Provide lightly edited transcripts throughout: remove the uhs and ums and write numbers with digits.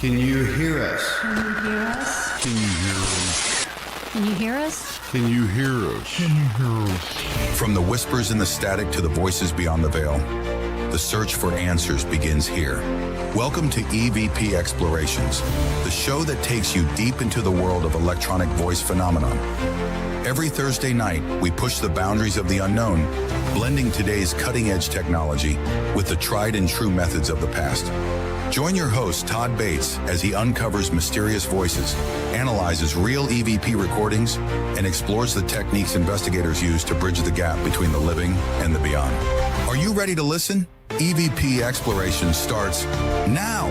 Can you hear us? Can you hear us? Can you hear us? Can you hear us? Can you hear us? Can you hear us? From the whispers in the static to the voices beyond the veil, the search for answers begins here. Welcome to EVP Explorations, the show that takes you deep into the world of electronic voice phenomenon. Every Thursday night, we push the boundaries of the unknown, blending today's cutting-edge technology with the tried and true methods of the past. Join your host, Todd Bates, as he uncovers mysterious voices, analyzes real EVP recordings, and explores the techniques investigators use to bridge the gap between the living and the beyond. Are you ready to listen? EVP Exploration starts now.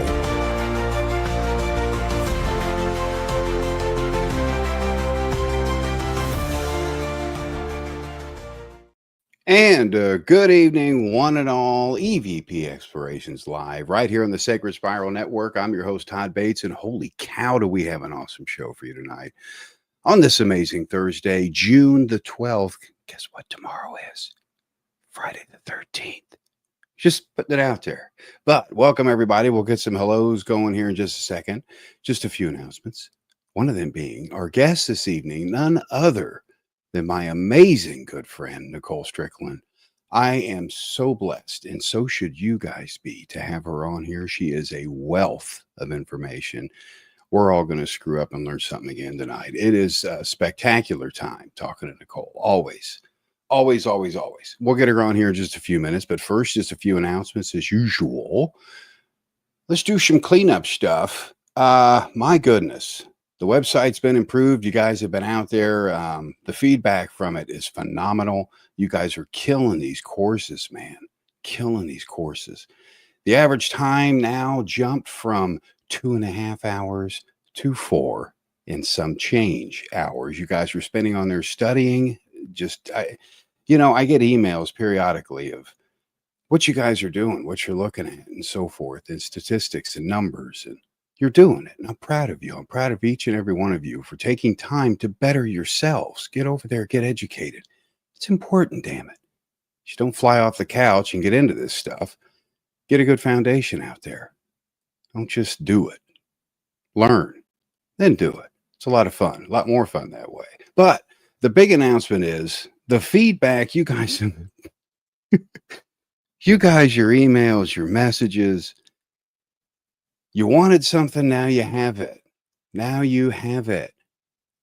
And good evening, one and all. EVP Explorations live right here on the Sacred Spiral Network. I'm your host, Todd Bates, and holy cow, do we have an awesome show for you tonight. On this amazing Thursday, June the 12th. Guess what tomorrow is? Friday the 13th. Just putting it out there. But welcome, everybody. We'll get some hellos going here in just a second. Just a few announcements. One of them being our guest this evening, none other than my amazing good friend, Nicole Strickland. I am so blessed, and so should you guys be, to have her on here. She is a wealth of information. We're all going to screw up and learn something again tonight. It is a spectacular time talking to Nicole. Always. Always, always, always. We'll get her on here in just a few minutes, but first, just a few announcements as usual. Let's do some cleanup stuff. My goodness. The website's been improved. You guys have been out there. The feedback from it is phenomenal. You guys are killing these courses, man. Killing these courses. The average time now jumped from 2.5 hours to 4 and some change hours. You guys are spending on there studying. I get emails periodically of what you guys are doing, what you're looking at, and so forth, and statistics and numbers, and you're doing it. And I'm proud of you. I'm proud of each and every one of you for taking time to better yourselves. Get over there, get educated. It's important, damn it. You don't fly off the couch and get into this stuff. Get a good foundation out there. Don't just do it. Learn, then do it. It's a lot of fun, a lot more fun that way. But the big announcement is the feedback you guys, your emails, your messages. You wanted something, now you have it. Now you have it.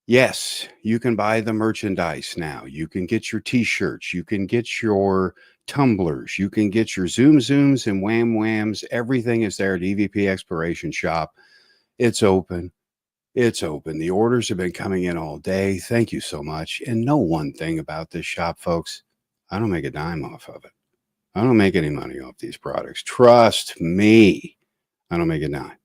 Yes, you can buy the merchandise now. You can get your t-shirts. You can get your tumblers. You can get your zooms and whams. Everything is there at EVP Exploration Shop. It's open. It's open. The orders have been coming in all day. Thank you so much. And know one thing about this shop, folks. I don't make a dime off of it. I don't make any money off these products. Trust me. I don't make a dime,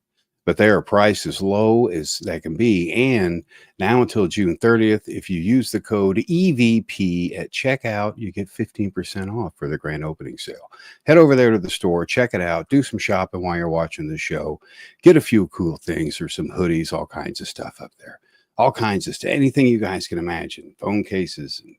but they are priced as low as they can be. And now until June 30th, if you use the code EVP at checkout, you get 15% off for the grand opening sale. Head over there to the store, check it out, do some shopping while you're watching the show, get a few cool things or some hoodies, all kinds of stuff up there, all kinds of stuff, anything you guys can imagine, phone cases, and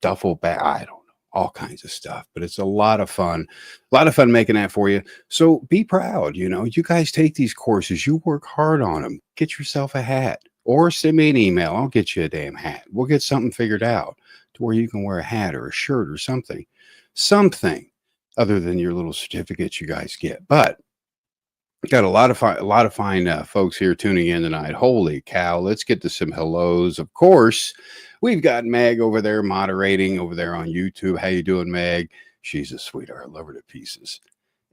duffel bag, I don't know. All kinds of stuff, but it's a lot of fun making that for you. So be proud. You guys take these courses, you work hard on them, get yourself a hat or send me an email. I'll get you a damn hat. We'll get something figured out to where you can wear a hat or a shirt or something other than your little certificates you guys get. But got a lot of fine folks here tuning in tonight. Holy cow. Let's get to some hellos. Of course, we've got Meg over there moderating over there on YouTube. How you doing, Meg? She's a sweetheart. I love her to pieces.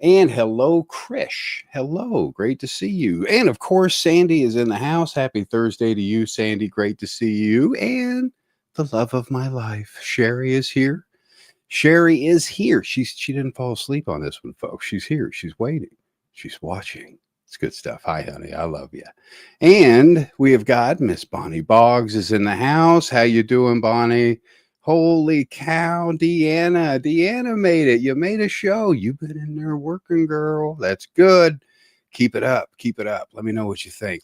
And hello, Krish. Hello. Great to see you. And of course, Sandy is in the house. Happy Thursday to you, Sandy. Great to see you. And the love of my life, Sherry, is here. Sherry is here. She didn't fall asleep on this one, folks. She's here. She's waiting. She's watching. It's good stuff. Hi, honey. I love you. And we have got Miss Bonnie Boggs is in the house. How you doing, Bonnie? Holy cow, Deanna. Deanna made it. You made a show. You've been in there working, girl. That's good. Keep it up. Keep it up. Let me know what you think.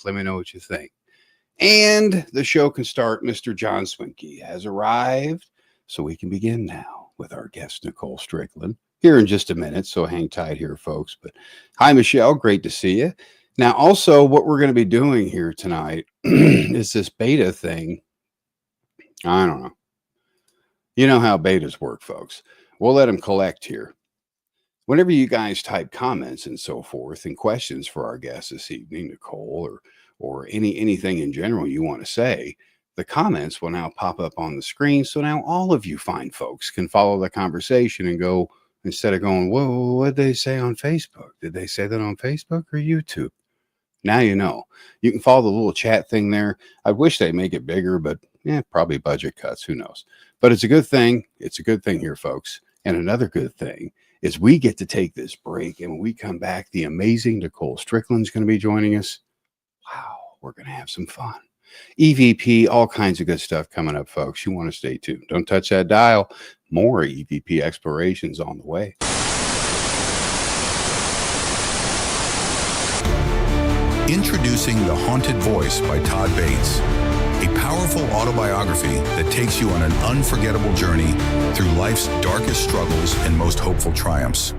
And the show can start. Mr. John Swinky has arrived, so we can begin now with our guest, Nicole Strickland. Here in just a minute, so hang tight here, folks. But hi, Michelle. Great to see you. Now, also, what we're going to be doing here tonight is this beta thing. I don't know. You know how betas work, folks. We'll let them collect here. Whenever you guys type comments and so forth and questions for our guest this evening, Nicole, or anything in general you want to say, the comments will now pop up on the screen. So now all of you fine folks can follow the conversation and go, instead of going, whoa, what did they say on Facebook? Did they say that on Facebook or YouTube? Now you know. You can follow the little chat thing there. I wish they make it bigger, but probably budget cuts. Who knows? But it's a good thing. It's a good thing here, folks. And another good thing is we get to take this break. And when we come back, the amazing Nicole Strickland is going to be joining us. Wow, we're going to have some fun. EVP, all kinds of good stuff coming up, folks. You want to stay tuned. Don't touch that dial. More EVP Explorations on the way. Introducing The Haunted Voice by Todd Bates, a powerful autobiography that takes you on an unforgettable journey through life's darkest struggles and most hopeful triumphs.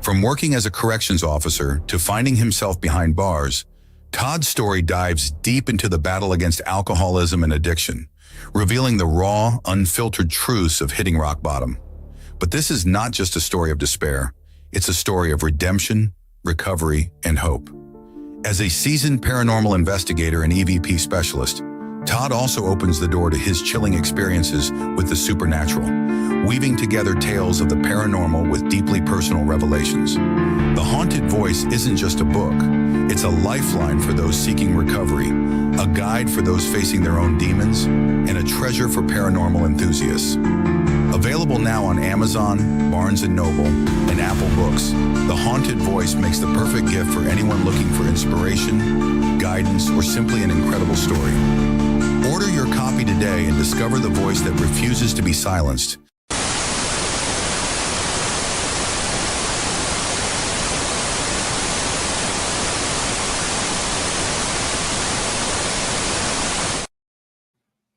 From working as a corrections officer to finding himself behind bars, Todd's story dives deep into the battle against alcoholism and addiction, revealing the raw, unfiltered truths of hitting rock bottom. But this is not just a story of despair. It's a story of redemption, recovery, and hope. As a seasoned paranormal investigator and EVP specialist, Todd also opens the door to his chilling experiences with the supernatural, weaving together tales of the paranormal with deeply personal revelations. The Haunted Voice isn't just a book, it's a lifeline for those seeking recovery, a guide for those facing their own demons, and a treasure for paranormal enthusiasts. Available now on Amazon, Barnes & Noble, and Apple Books, The Haunted Voice makes the perfect gift for anyone looking for inspiration, guidance, or simply an incredible story. Order your copy today and discover the voice that refuses to be silenced.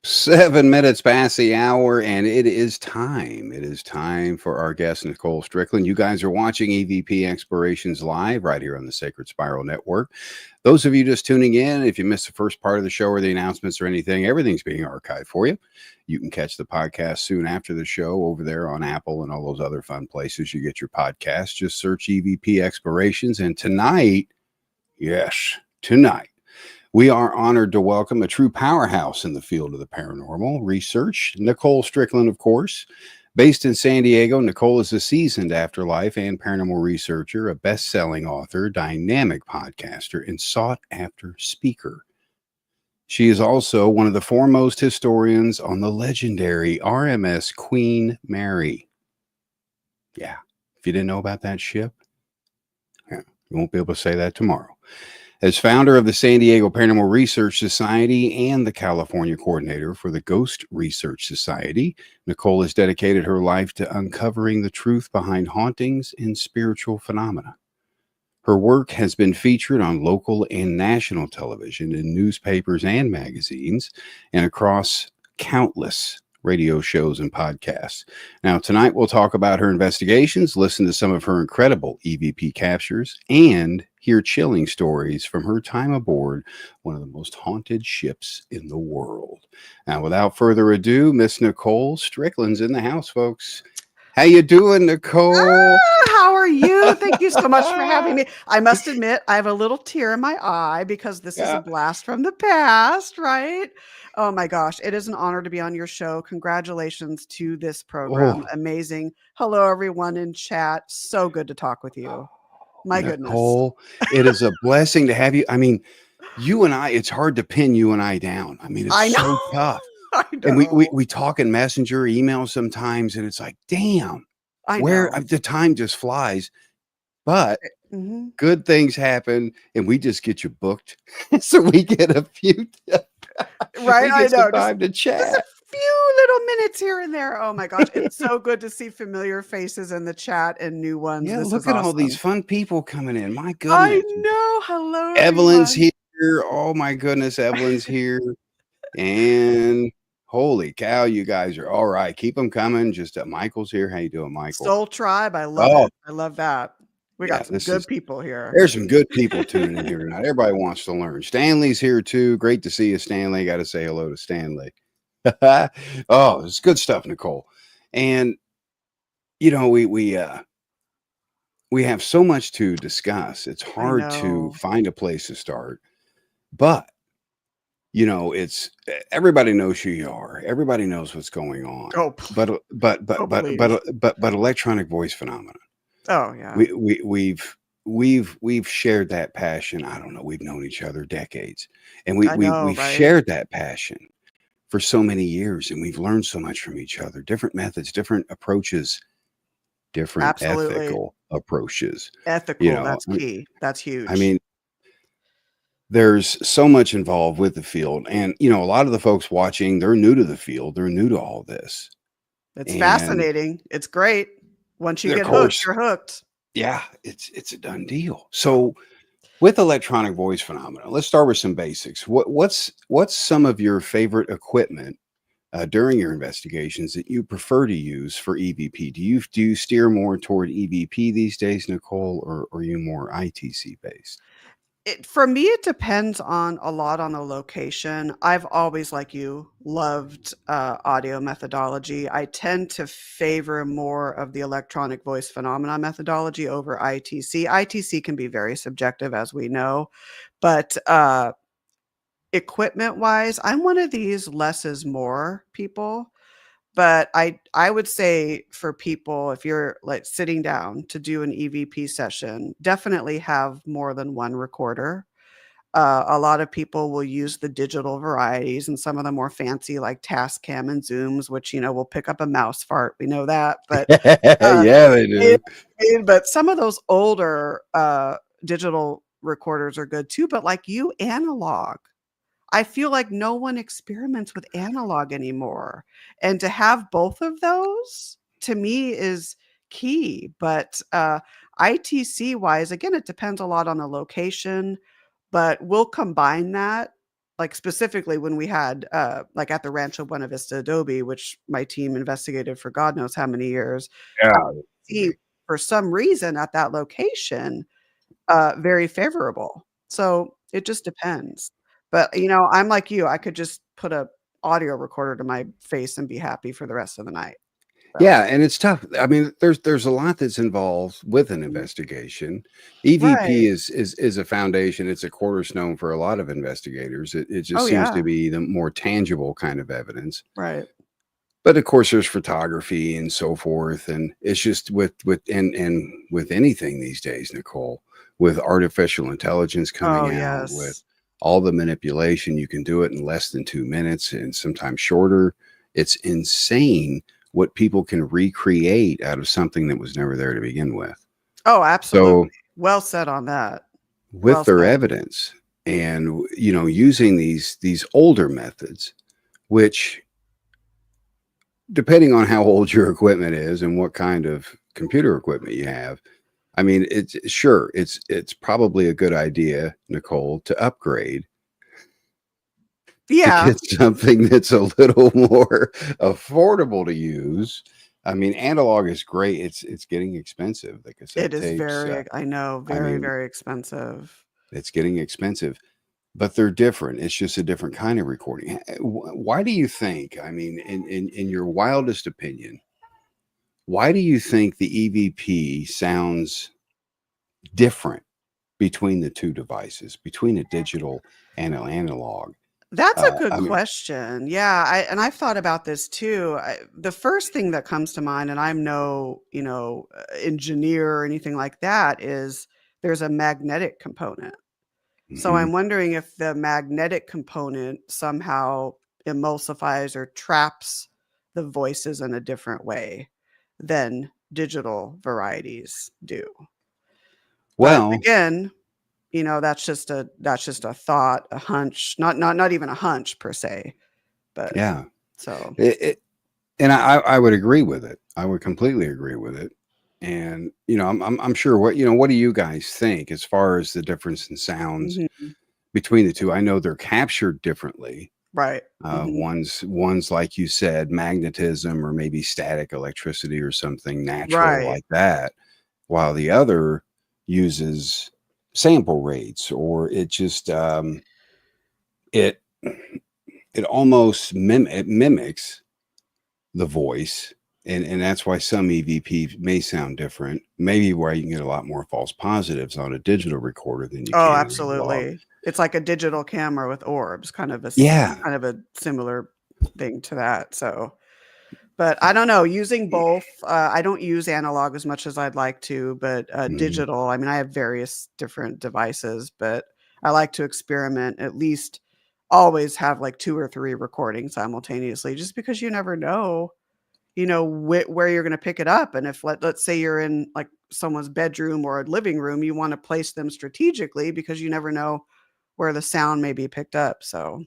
Seven minutes past the hour, and it is time. It is time for our guest, Nicole Strickland. You guys are watching EVP Explorations live right here on the Sacred Spiral Network. Those of you just tuning in, if you missed the first part of the show or the announcements or anything, everything's being archived for you. You can catch the podcast soon after the show over there on Apple and all those other fun places you get your podcasts. Just search EVP Explorations. And tonight, yes, tonight, we are honored to welcome a true powerhouse in the field of the paranormal research, Nicole Strickland, of course. Based in San Diego, Nicole is a seasoned afterlife and paranormal researcher, a best-selling author, dynamic podcaster, and sought-after speaker. She is also one of the foremost historians on the legendary RMS Queen Mary. Yeah, if you didn't know about that ship, you won't be able to say that tomorrow. As founder of the San Diego Paranormal Research Society and the California coordinator for the Ghost Research Society, Nicole has dedicated her life to uncovering the truth behind hauntings and spiritual phenomena. Her work has been featured on local and national television, in newspapers and magazines, and across countless radio shows and podcasts. Now, tonight we'll talk about her investigations, listen to some of her incredible EVP captures, and hear chilling stories from her time aboard one of the most haunted ships in the world. Now, without further ado, Miss Nicole Strickland's in the house, folks. How you doing, Nicole? How are you? Thank you so much for having me. I must admit, I have a little tear in my eye because this is a blast from the past, right? Oh my gosh, it is an honor to be on your show. Congratulations to this program. Amazing. Hello, everyone in chat. So good to talk with you. My Nicole, it is a blessing to have you. I mean, you and I, it's hard to pin you and I down. I mean, it's so tough. And we talk in messenger emails sometimes, and it's like, damn, the time just flies. But good things happen, and we just get you booked, so we get a few. Right, I know. Time to chat. Just a few little minutes here and there. Oh my gosh, it's so good to see familiar faces in the chat and new ones. Yeah, this look is at awesome. all these fun people coming in. My goodness, I know. Hello, Evelyn's everyone. here. Oh my goodness, Evelyn's here, and holy cow, you guys are all right. Keep them coming. Just Michael's here. How you doing, Michael? Soul Tribe. I love it. I love that. We Yeah, got some this good is people here. there's some good people tuning in here tonight. Everybody wants to learn. Stanley's here too. Great to see you, Stanley. Got to say hello to Stanley. Oh, it's good stuff, Nicole. And you know, we have so much to discuss. It's I hard to know. find a place to start, but you know, it's everybody knows who you are. Everybody knows what's going on. Oh, oh, please. But electronic voice phenomena. Oh, yeah. We've shared that passion. I don't know. We've known each other decades, and I know, we've right? shared that passion for so many years, and we've learned so much from each other. Different methods, different approaches, different Absolutely. ethical approaches. You Ethical, know, that's key. That's I huge. mean, there's so much involved with the field, and you know, a lot of the folks watching, they're new to the field. They're new to all this, It's and fascinating. It's great. Once you of get hooked, course, you're hooked. yeah, it's a done deal. So with electronic voice phenomena, let's start with some basics. What's some of your favorite equipment during your investigations that you prefer to use for EVP? Do you steer more toward EVP these days, Nicole, or are you more ITC based? For me, it depends on a lot on the location. I've always, like you, loved audio methodology. I tend to favor more of the electronic voice phenomena methodology over ITC. ITC can be very subjective, as we know, but equipment wise, I'm one of these less is more people. But I would say for people, if you're like sitting down to do an EVP session, definitely have more than one recorder. A lot of people will use the digital varieties and some of the more fancy like Tascam and Zooms, which, will pick up a mouse fart. We know that. But uh, Yeah, they it- do. but some of those older digital recorders are good too. But like you, analog. I feel like no one experiments with analog anymore, and to have both of those, to me, is key, but, ITC wise, again, it depends a lot on the location, but we'll combine that, like, specifically when we had, like, at the Rancho Buena Vista Adobe, which my team investigated for God knows how many years, Yeah. see, for some reason at that location very favorable. So it just depends. But, I'm like you, I could just put a audio recorder to my face and be happy for the rest of the night. So, Yeah, and it's tough. I mean, there's a lot that's involved with an mhm. investigation. EVP Right. is a foundation. It's a cornerstone for a lot of investigators. It Oh, just seems to yeah. be the more tangible kind of evidence. Right. But of course, there's photography and so forth, and it's just with with anything these days, Nicole, with artificial intelligence Oh, coming out, with yes. all the manipulation, you can do it in less than 2 minutes and sometimes shorter. It's insane what people can recreate out of something that was never there to begin with. Oh, absolutely. So Well said on that. with Well their said. evidence and using these older methods, which depending on how old your equipment is and what kind of computer equipment you have, I mean, it's probably a good idea, Nicole, to upgrade to Yeah, get something that's a little more affordable to use. I mean, analog is great. It's getting expensive. The it cassette is tapes. I know, I very, mean, very expensive. it's getting expensive, but they're different. It's just a different kind of recording. Why do you think? I mean, in your wildest opinion, why do you think the EVP sounds different between the two devices, between a digital and an analog? That's a good I mean, question. Yeah, I've thought about this too. The first thing that comes to mind, and I'm no, engineer or anything like that, is there's a magnetic component. So mhm. I'm wondering if the magnetic component somehow emulsifies or traps the voices in a different way than digital varieties do. But Well, again, that's just a thought, a hunch, not even a hunch per se. But yeah, so and I would agree with it. I would completely agree with it. And I'm sure what do you guys think as far as the difference in sounds mhm, between the two? I know they're captured differently. right. Mhm. One's like you said, magnetism or maybe static electricity or something natural Right. like that, while the other, uses sample rates, or it just it it almost mimics the voice, and that's why some EVP may sound different. Maybe where you can get a lot more false positives on a digital recorder than you Oh, can in a log. absolutely. It's like a digital camera with orbs, kind of Yeah. similar thing to that. So, but I don't know, using both. I don't use analog as much as I'd like to, but Mhm. digital. I mean, I have various different devices, but I like to experiment. At least always have like 2 or 3 recordings simultaneously, just because you never know, where you're going to pick it up. And if let's say you're in like someone's bedroom or a living room, you want to place them strategically because you never know where the sound may be picked up. So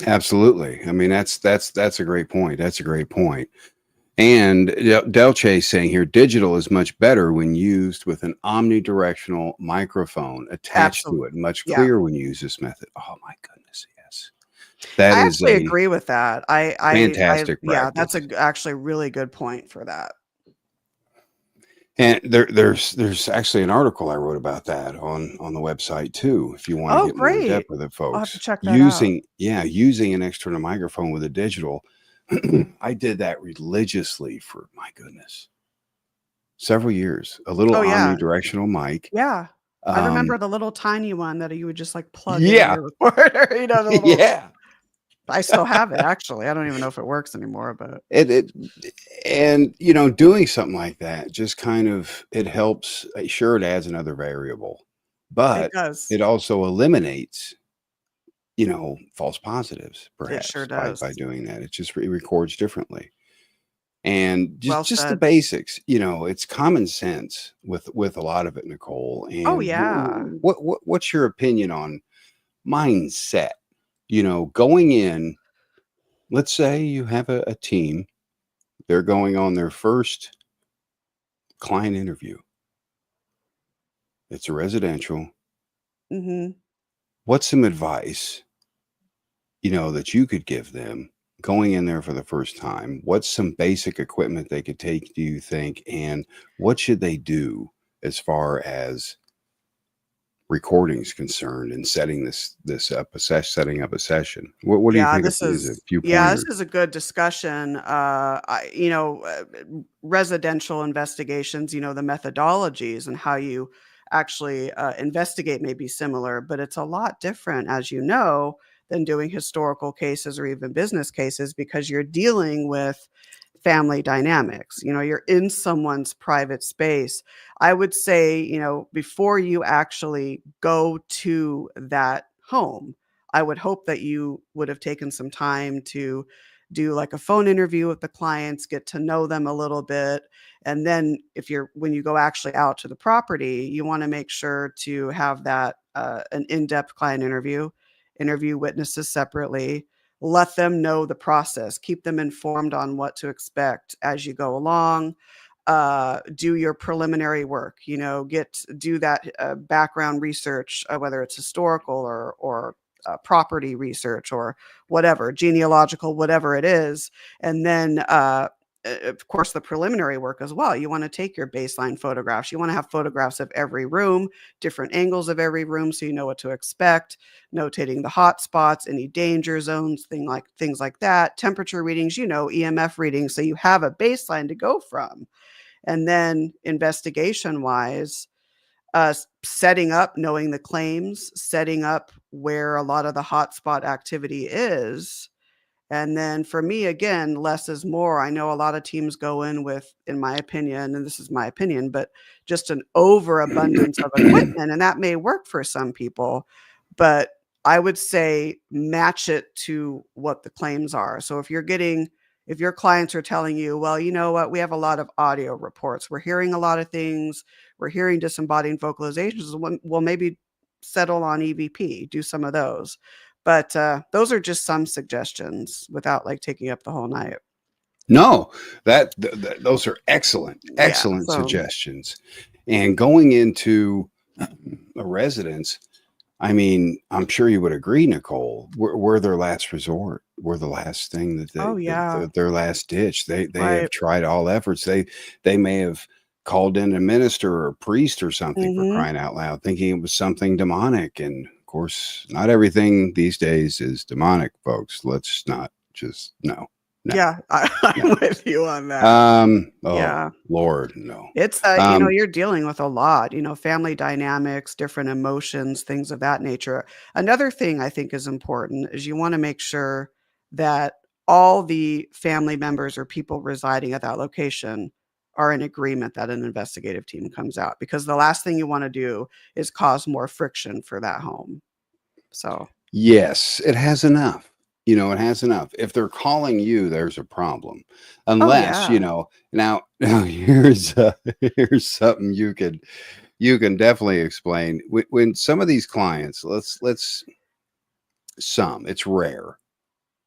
Absolutely. I mean, that's a great point. That's a great point. And Delche saying here, digital is much better when used with an omnidirectional microphone attached to absolutely, it. Much yeah. clearer when you use this method. Oh my goodness, yes. That I is actually a agree with that. fantastic Yeah, that's practice. actually a really good point for that. And there's actually an article I wrote about that on the website too, if you want to Oh, get more in great. depth with it, I'll have to folks. check that out. Using an external microphone with a digital. I did that religiously for, my goodness, several years. A little Oh, yeah. omnidirectional mic. Yeah. I remember Um, the little tiny one that you would just like plug into yeah, your recorder, the little. yeah. I still have it actually. I don't even know if it works anymore, but It and doing something like that just kind of it helps. Sure, it adds another variable, it but does. it also eliminates false positives, It sure perhaps does. by doing that. It just records differently. And Well just the said. basics, it's common sense with a lot of it, Nicole. Oh, And yeah. what's your opinion on mindset? Going in, let's say you have a team, they're going on their first client interview. It's a residential. Mhm. What's some advice, that you could give them going in there for the first time? What's some basic equipment they could take, do you think? And what should they do as far as recordings concerned and setting this up setting up a session? What do you Yeah, think is a few this pointers? is a good discussion. Residential investigations, the methodologies and how you actually investigate may be similar, but it's a lot different, as you know, than doing historical cases or even business cases because you're dealing with family dynamics. You're in someone's private space. I would say, before you actually go to that home, I would hope that you would have taken some time to do like a phone interview with the clients, get to know them a little bit. And then when you go actually out to the property, you want to make sure to have that an in-depth client interview witnesses separately, let them know the process, keep them informed on what to expect as you go along. Do your preliminary work, do that background research, whether it's historical or property research or whatever, genealogical, whatever it is. And then, of course, the preliminary work as well. You want to take your baseline photographs. You want to have photographs of every room, different angles of every room, so you know what to expect. Notating the hot spots, any danger zones, things like that. Temperature readings, EMF readings, so you have a baseline to go from. And then investigation wise, setting up, knowing the claims, setting up where a lot of the hotspot activity is. And then for me, again, less is more. I know a lot of teams go in with, in my opinion, and this is my opinion, but just an overabundance of equipment. And that may work for some people, but I would say match it to what the claims are. So if your clients are telling you, well, you know what, we have a lot of audio reports, we're hearing a lot of things, we're hearing disembodied vocalizations, well, maybe settle on EVP, do some of those. But those are just some suggestions without like taking up the whole night. No, those are Yeah. excellent So, suggestions. And going into a residence, I mean, I'm sure you would agree, Nicole. We're their last resort. We're the last thing that oh yeah, their last ditch. They have right. tried all efforts. They may have called in a minister or a priest or something for Mhm. crying out loud, thinking it was something demonic. And of course, not everything these days is demonic, folks. Let's not just no, Yeah, I'm no. with you on that. Oh Yeah. Lord, no. It's, Um, you're dealing with a lot, family dynamics, different emotions, things of that nature. Another thing I think is important is you wanna make sure that all the family members or people residing at that location are in agreement that an investigative team comes out, because the last thing you wanna do is cause more friction for that home. So yes, it has enough. It has enough. If they're calling you, there's a problem. Oh, Unless, yeah. now here's something you can definitely explain. When some of these clients, it's rare.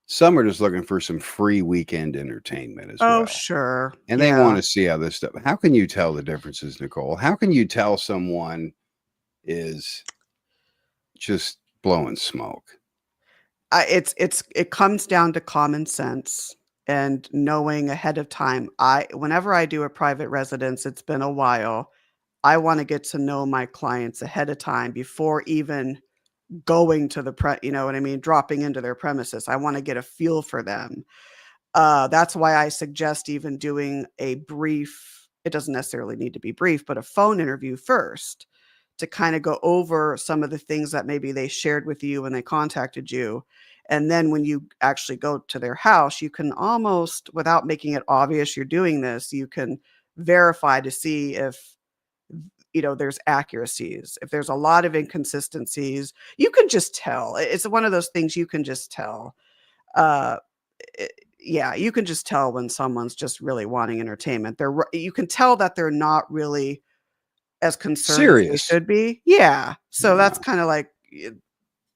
Some are just looking for some free weekend entertainment as Oh, well. sure. And they Yeah. want to see how this stuff. How can you tell the differences, Nicole? How can you tell someone is just blowing smoke? It comes down to common sense and knowing ahead of time. Whenever I do a private residence, it's been a while, I wanna get to know my clients ahead of time before even going to you know what I mean, dropping into their premises. I wanna get a feel for them. That's why I suggest even doing a brief, it doesn't necessarily need to be brief, but a phone interview first to kinda go over some of the things that maybe they shared with you when they contacted you. And then when you actually go to their house, you can almost, without making it obvious you're doing this, you can verify to see if, there's accuracies. If there's a lot of inconsistencies, you can just tell. It's one of those things you can just tell. Uh, eh, yeah, you can just tell when someone's just really wanting entertainment. You can tell that they're not really as concerned as they Serious. should be. Yeah. So that's Yeah. kinda like,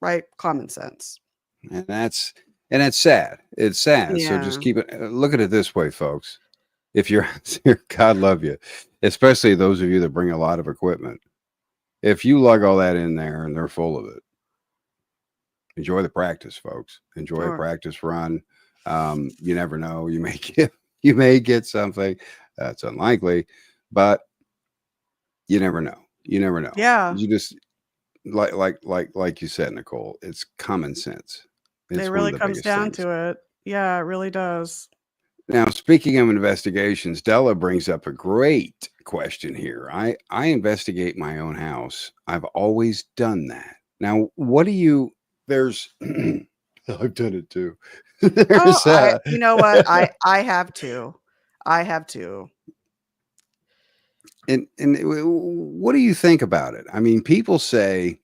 right, common sense. And it's sad. It's sad. So just Yeah. keep it. Look at it this way, folks. If you're, God love you, especially those of you that bring a lot of equipment. If you lug all that in there and they're full of it, enjoy the practice, folks. Enjoy a Sure. practice run. You never know. You may get something. That's unlikely, but you never know. You never know. Yeah. You just like you said, Nicole. It's common sense. It It's one of really the comes biggest down things. to it. Yeah, it really does. Now, speaking of investigations, Della brings up a great question here. I investigate my own house. I've always done that. Now, what do you? There's, I've done it too. Oh, There's, you know what? I have to. I have to. what do you think about it? I mean, people say,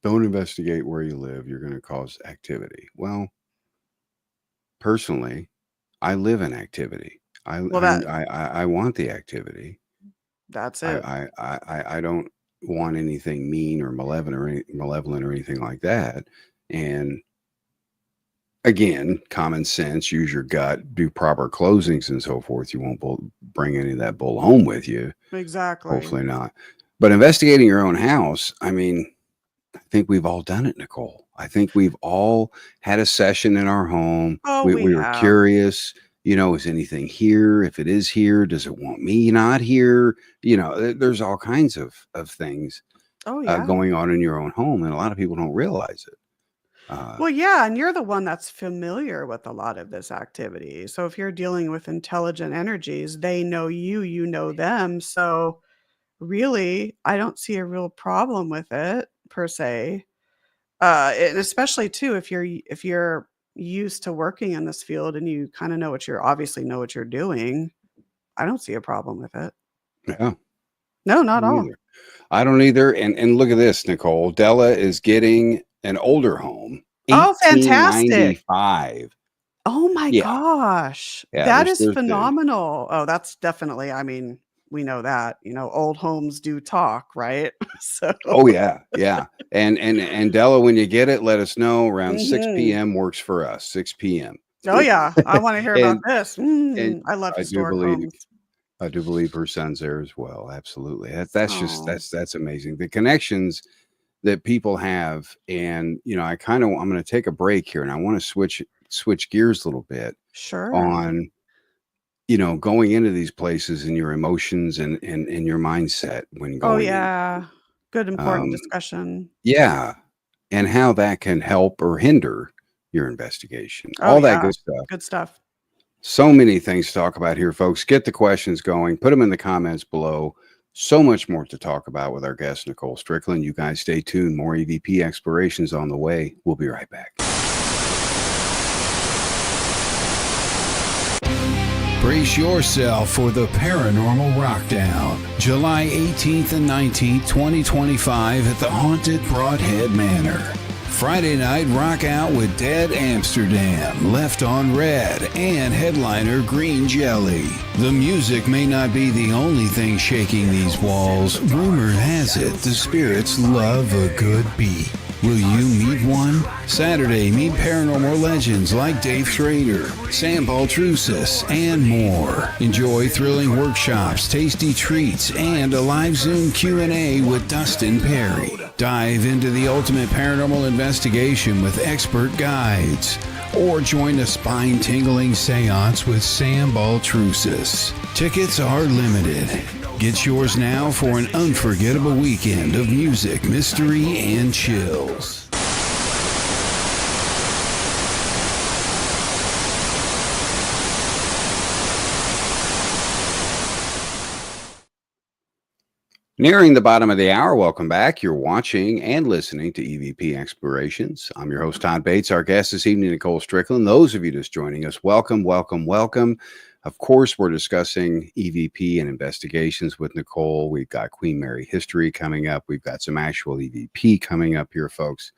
don't investigate where you live. You're going to cause activity. Well, personally, I live in activity. I Well, I I want the activity. that's I it. I don't want anything mean or malevolent or anything like that. And again, common sense, use your gut, do proper closings and so forth. You won't bring any of that bull home with you. Exactly. Hopefully not. But investigating your own house, I mean, I think we've all done it, Nicole. I think we've all had a session in our home. Oh, we We were have. curious, is anything here? If it is here, does it want me not here? There's all kinds of things Oh, yeah. going on in your own home, and a lot of people don't realize it. Well, yeah, and you're the one that's familiar with a lot of this activity. So if you're dealing with intelligent energies, they know you, you know them. So really, I don't see a real problem with it per se. And especially too, if you're used to working in this field and you kind of know what you're doing, I don't see a problem with it. Yeah, No, not me all. either. I don't either. And look at this, Nicole. Della is getting an older home, Oh, fantastic. 1895. Oh my Yeah, gosh. yeah. That There's is there's phenomenal. Oh, that's definitely, I mean, we know that, old homes do talk, right? So, Oh yeah, yeah. And Della, when you get it, let us know. Around 6 mhm. p.m. works for us. 6 p.m. Oh yeah, I wanna hear about and this. and I love I do historic believe homes. I do believe her son's there as well. Absolutely. That's just Oh, that's amazing. The connections that people have, and I'm going to take a break here, and I want to switch gears a little bit sure. on going into these places and your emotions and your mindset when Oh, going in. yeah. Good, important Um, discussion. yeah. And how that can help or hinder your investigation. Oh, All that yeah. good stuff. Good stuff. So many things to talk about here, folks. Get the questions going. Put them in the comments below. So much more to talk about with our guest, Nicole Strickland. You guys stay tuned. More EVP Explorations on the way. We'll be right back. Brace yourself for the Paranormal Rockdown, July 18th and 19th, 2025 at the Haunted Broadhead Manor. Friday night, rock out with Dead Amsterdam, Left on Red, and headliner Green Jelly. The music may not be the only thing shaking these walls. Rumor has it the spirits love a good beat. Will you meet one? Saturday, meet paranormal legends like Dave Schrader, Sam Baltrusis, and more. Enjoy thrilling workshops, tasty treats, and a live Zoom Q&A with Dustin Perry. Dive into the ultimate paranormal investigation with expert guides. Or join a spine-tingling seance with Sam Baltrusis. Tickets are limited. Get yours now for an unforgettable weekend of music, mystery, and chills. Nearing the bottom of the hour, welcome back. You're watching and listening to EVP Explorations. I'm your host, Todd Bates. Our guest this evening, Nicole Strickland. Those of you just joining us, welcome, welcome, welcome. Of course, we're discussing EVP and investigations with Nicole. We've got Queen Mary history coming up. We've got some actual EVP coming up here, folks.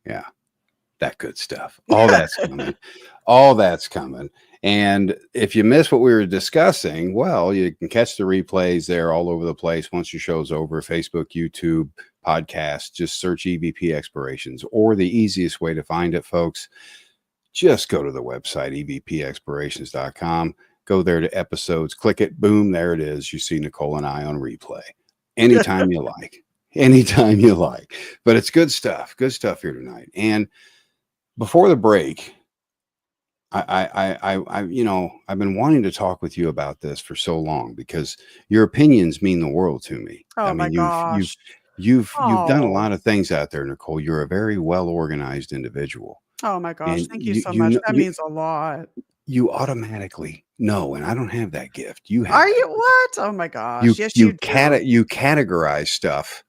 Yeah, that good stuff. All that's coming. All that's coming. And if you missed what we were discussing, well, you can catch the replays there all over the place once your show's over. Facebook, YouTube, podcast. Just search EVP Explorations. Or the easiest way to find it, folks, just go to the website, evpexplorations.com. Go there to episodes, click it, boom, there it is. You see Nicole and I on replay. Anytime you like. Anytime you like. But it's good stuff. Good stuff here tonight. And before the break, I've been wanting to talk with you about this for so long because your opinions mean the world to me. Oh, I my mean, gosh. you've done a Oh. lot of things out there, Nicole. You're a very well organized individual. Oh my gosh, And thank you so much. That means a lot. you automatically know, and I don't have that gift. You have Are that you gift. what? Oh my gosh. Yes, you do. You categorize stuff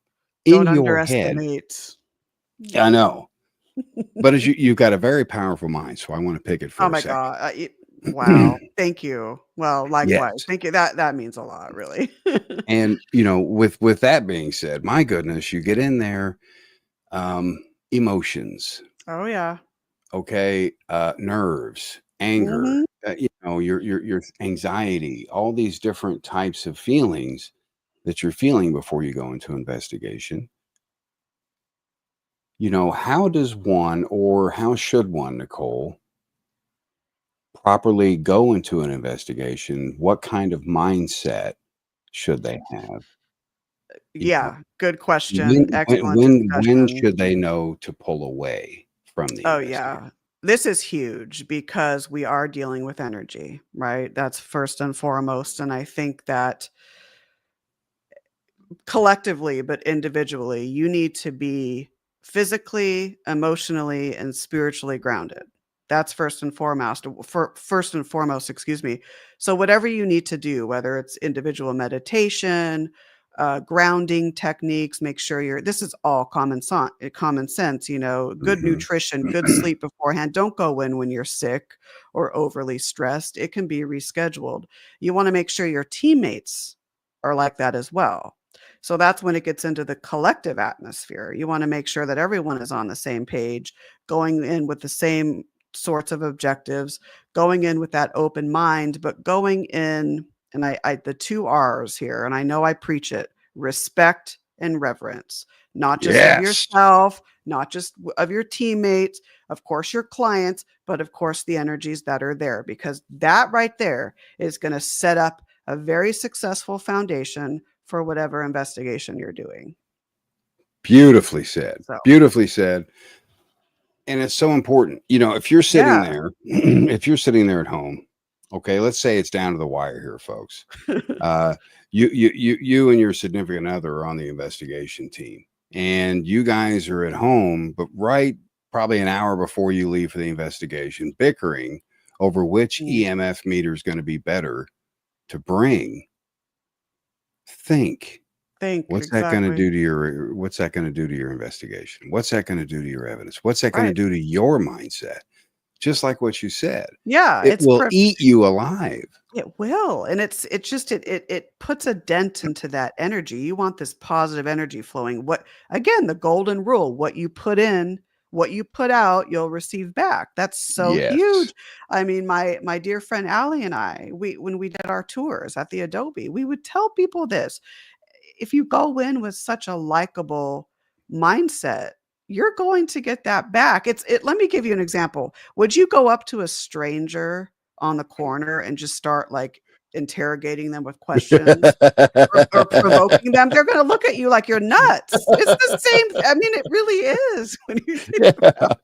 Don't in your head. underestimate. I know, but as you've got a very powerful mind, so I want to pick it for Oh a my second. God. Wow. Thank you. Well, likewise. Yes. Thank you. That means a lot, really. And with that being said, my goodness, you get in there, emotions, Oh yeah. okay, nerves, anger, Mhm. your anxiety, all these different types of feelings that you're feeling before you go into investigation. How does one, or how should one, Nicole, properly go into an investigation? What kind of mindset should they have? You know, Yeah, good question. when Excellent when discussion. should they know to pull away from the Oh investigation? yeah. This is huge because we are dealing with energy, right? That's first and foremost. And I think that collectively, but individually, you need to be physically, emotionally, and spiritually grounded. That's first and foremost, excuse me. So whatever you need to do, whether it's individual meditation, grounding techniques, make sure this is all common sense, good Mhm. nutrition, good sleep beforehand. Don't go in when you're sick or overly stressed. It can be rescheduled. You want to make sure your teammates are like that as well. So that's when it gets into the collective atmosphere. You want to make sure that everyone is on the same page, going in with the same sorts of objectives, going in with that open mind, but going in, and I the two R's here, and I know I preach it: respect and reverence, not just of Yes. yourself, not just of your teammates, of course, your clients, but of course, the energies that are there, because that right there is going to set up a very successful foundation for whatever investigation you're doing. Beautifully said. So, Beautifully said. And it's so important. If you're sitting yeah. there, if you're sitting there at home Okay, let's say it's down to the wire here, folks. You and your significant other are on the investigation team, and you guys are at home, but probably an hour before you leave for the investigation, bickering over which EMF meter is going to be better to bring. Think. What's that going to Exactly. do to your investigation? What's that going to do to your evidence? What's that going to Right. do to your mindset? Just like what you said, Yeah, it will eat you alive. it will. And it puts a dent into that energy. You want this positive energy flowing. Again, the golden rule, what you put in, what you put out, you'll receive back. That's so Yes. huge. I mean, my dear friend Allie and I, when we did our tours at the Adobe, we would tell people this. If you go in with such a likable mindset, you're going to get that back. Let me give you an example. Would you go up to a stranger on the corner and just start like interrogating them with questions or provoking them? They're going to look at you like you're nuts. It's the same. I mean, it really is when you think about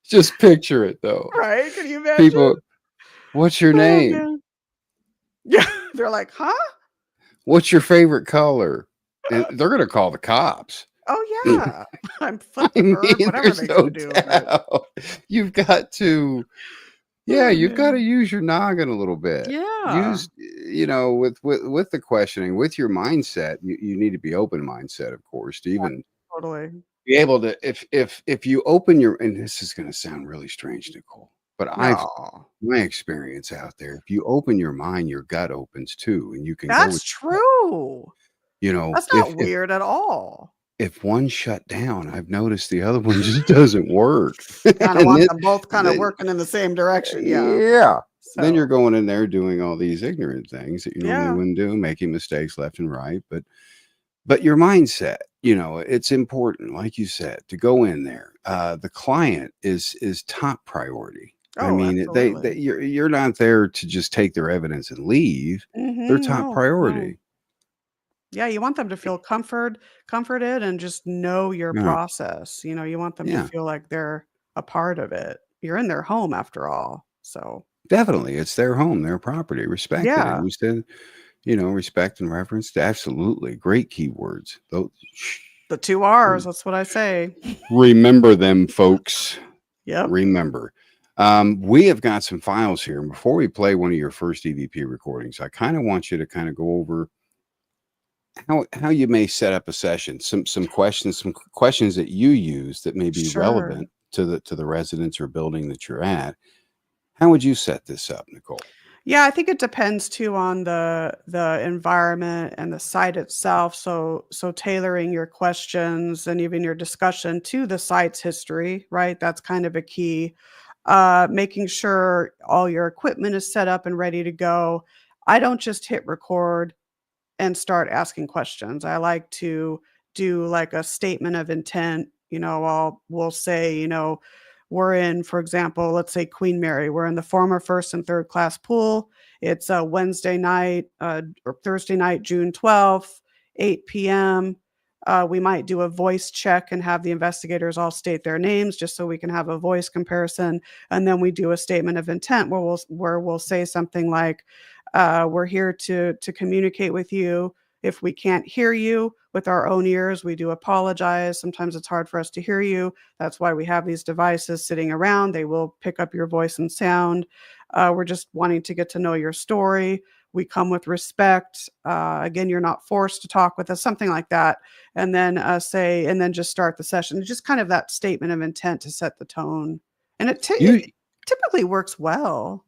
Just picture it though. it, right? Can you imagine? People, what's your Oh, name? man. Yeah. They're like, huh? What's your favorite color? And they're going to call the cops. Oh, yeah. I'm flip I the bird, mean, whatever there's they're no going to do. But, doubt. You've got to, oh, you've got to man. use your noggin a little bit. Yeah. Use, with the questioning, with your mindset, you need to be open mindset, of course, to even Totally. be able to, if you open your, and this is going to sound really strange, Nicole, but No. my experience out there, if you open your mind, your gut opens too, and you can go That's with, true. That's not weird at all. if one shut down, I've noticed the other one just doesn't work. Kinda And want then, them both kinda then working in the same direction, yeah. yeah, then you're So, going in there doing all these ignorant things that you normally yeah, wouldn't do, making mistakes left and right. But your mindset, it's important, like you said, to go in there. The client is top priority. I oh, mean, absolutely. you're not there to just take their evidence and leave. They're Mhm, top no, no. priority. Yeah, you want them to feel comforted and just know your Yeah, process, you want them to yeah, feel like they're a part of it. You're in their home after all, so, definitely. It's their home, their property. Respect it. And yeah, you said, respect and reference. Absolutely, great keywords. Those. the 2 R's, that's what I say. Remember them, folks. Yep, Remember. We have got some files here. And before we play one of your first EVP recordings, I kind of want you to kind of go over how you may set up a session. Some questions that you use that may be sure. relevant to the residence or building that you're at. How would you set this up, Nicole? Yeah, I think it depends too on the environment and the site itself. So tailoring your questions and even your discussion to the site's history, right? That's kind of a key. Making sure all your equipment is set up and ready to go. I don't just hit record and start asking questions. I like to do like a statement of intent. We'll say, we're in, for example, let's say Queen Mary. We're in the former first and third class pool. It's a Wednesday night or Thursday night, June 12th, 8 p.m. We might do a voice check and have the investigators all state their names just so we can have a voice comparison. And then we do a statement of intent where we'll say something like, we're here to communicate with you. If we can't hear you with our own ears, we do apologize. Sometimes it's hard for us to hear you. That's why we have these devices sitting around. They will pick up your voice and sound. We're just wanting to get to know your story. We come with respect. Again, you're not forced to talk with us, something like that. And then and then just start the session. It's just kind of that statement of intent to set the tone. And You it typically works well.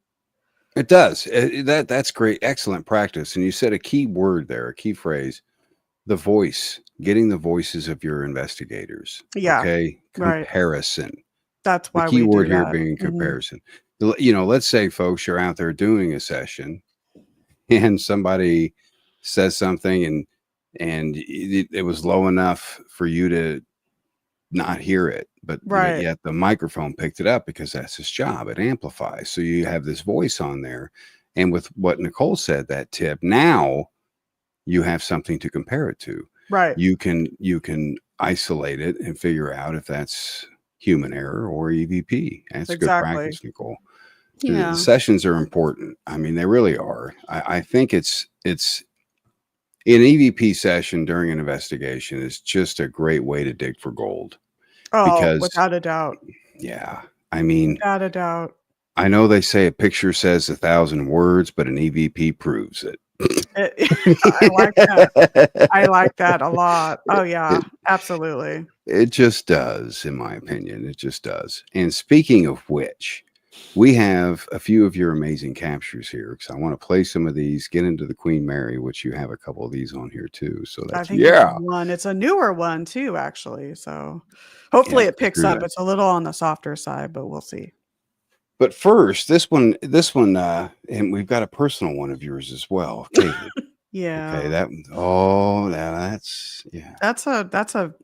It does. That's great, excellent practice. And you said a key word there, a key phrase, the voice, getting the voices of your investigators. Yeah, Okay, right. comparison. That's The why key we do word here that. being Mhm. comparison. Let's say, folks, you're out there doing a session, and somebody says something, and it was low enough for you to not hear it, but Right. yet the microphone picked it up because that's its job. It amplifies. So you have this voice on there. And with what Nicole said, that tip, now you have something to compare it to. Right. You can isolate it and figure out if that's human error or EVP. That's good Exactly. practice, Nicole. The Yeah. sessions are important. I mean, they really are. I think it's an EVP session during an investigation is just a great way to dig for gold Oh, because, without a doubt. yeah, I mean, Without a doubt. I know they say a picture says 1,000 words, but an EVP proves it. I like that. I like that a lot. Oh, yeah, absolutely. It just does, in my opinion. It just does. And speaking of which, we have a few of your amazing captures here because I want to play some of these, get into the Queen Mary, which you have a couple of these on here too. So I that's, think there's one. It's a newer one too, actually. So hopefully yeah, it picks screw up. that. It's a little on the softer side, but we'll see. But first, this one, and we've got a personal one of yours as well. Okay. Yeah. Okay. That's, yeah.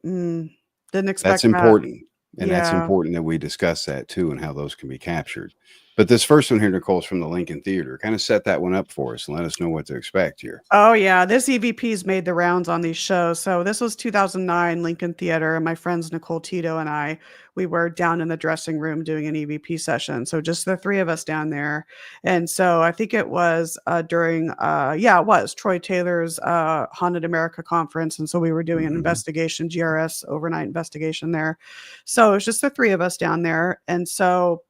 Didn't expect That's that. important. And that's Yeah. important that we discuss that too and how those can be captured. But this first one here, Nicole, is from the Lincoln Theater. Kind of set that one up for us and let us know what to expect here. Oh, yeah. This EVP's made the rounds on these shows. So this was 2009 Lincoln Theater, and my friends Nicole Tito and I, we were down in the dressing room doing an EVP session. So just the three of us down there. And so I think it was during, it was Troy Taylor's Haunted America conference. And so we were doing an investigation, GRS overnight investigation there. So it was just the three of us down there. And so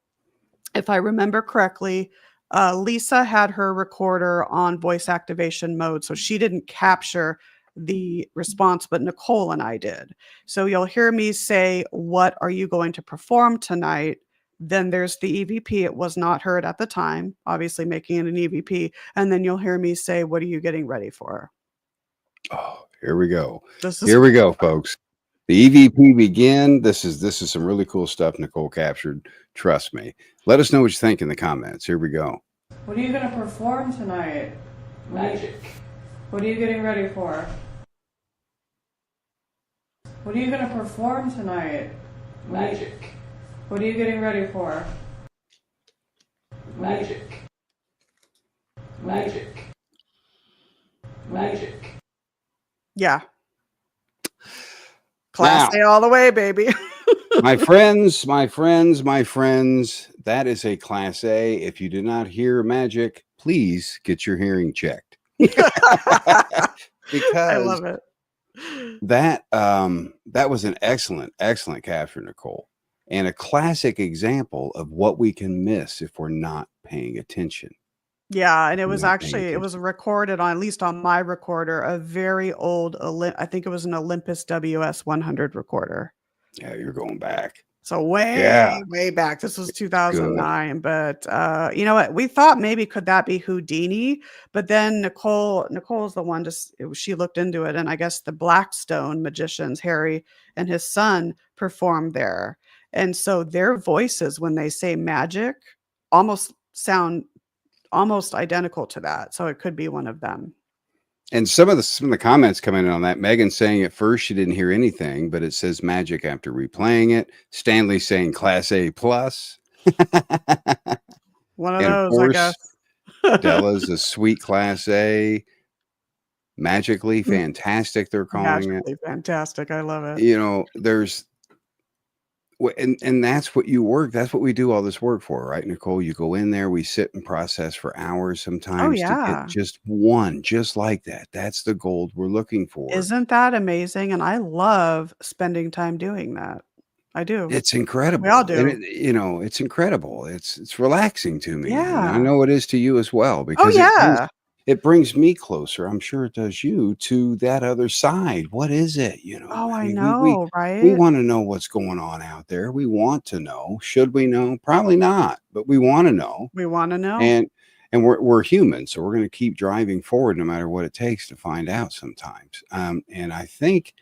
if I remember correctly, Lisa had her recorder on voice activation mode, so she didn't capture the response, but Nicole and I did. So you'll hear me say, "What are you going to perform tonight?" Then there's the EVP. It was not heard at the time, obviously making it an EVP. And then you'll hear me say, "What are you getting ready for?" Oh, here we go. This is Here we go, folks. The EVP begin. This is some really cool stuff Nicole captured. Trust me. Let us know what you think in the comments. Here we go. What are you going to perform tonight? Magic. What are you getting ready for? What are you going to perform tonight? Magic. What are you getting ready for? Magic. Magic. Magic. Yeah. Class A all the way, baby. my friends, that is a Class A. If you did not hear magic, please get your hearing checked. Because I love it. that was an excellent capture, Nicole, and a classic example of what we can miss if we're not paying attention. Yeah, and it was recorded on, at least on my recorder, a very old, I think it was an Olympus WS-100 recorder. Yeah, you're going back. So way back. This was 2009. But you know what? We thought maybe could that be Houdini? But then Nicole's the one she looked into it, and I guess the Blackstone magicians, Harry and his son, performed there. And so their voices, when they say magic, sound almost identical to that. So it could be one of them. And some of the comments coming in on that. Megan saying at first she didn't hear anything, but it says magic after replaying it. Stanley saying Class A plus. One of and those, of course, I guess. Della's a sweet Class A. Magically fantastic, they're calling it. Fantastic. I love it. You know, and that's what we do all this work for, right, Nicole? You go in there, we sit and process for hours sometimes to get just one, just like that. That's the gold we're looking for. Isn't that amazing? And I love spending time doing that. I do. It's incredible. We all do. And it's incredible. It's relaxing to me. Yeah. And I know it is to you as well, because it brings me closer. I'm sure it does you to that other side. What is it? I know, right? We want to know what's going on out there. We want to know. Should we know? Probably not, but we want to know. We want to know. And we're human, so we're going to keep driving forward no matter what it takes to find out sometimes. And I think,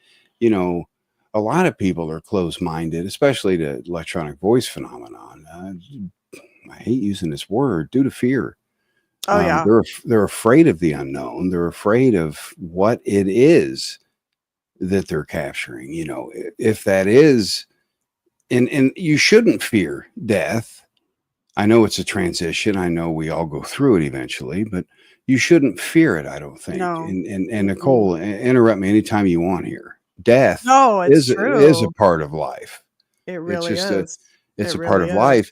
a lot of people are closed-minded, especially to electronic voice phenomenon. I hate using this word due to fear. Oh, yeah. They're afraid of the unknown. They're afraid of what it is that they're capturing. If that is, and you shouldn't fear death. I know it's a transition. I know we all go through it eventually, but you shouldn't fear it, I don't think. No. And Nicole, interrupt me anytime you want here. Death is a part of life. It really is. It's a part of life.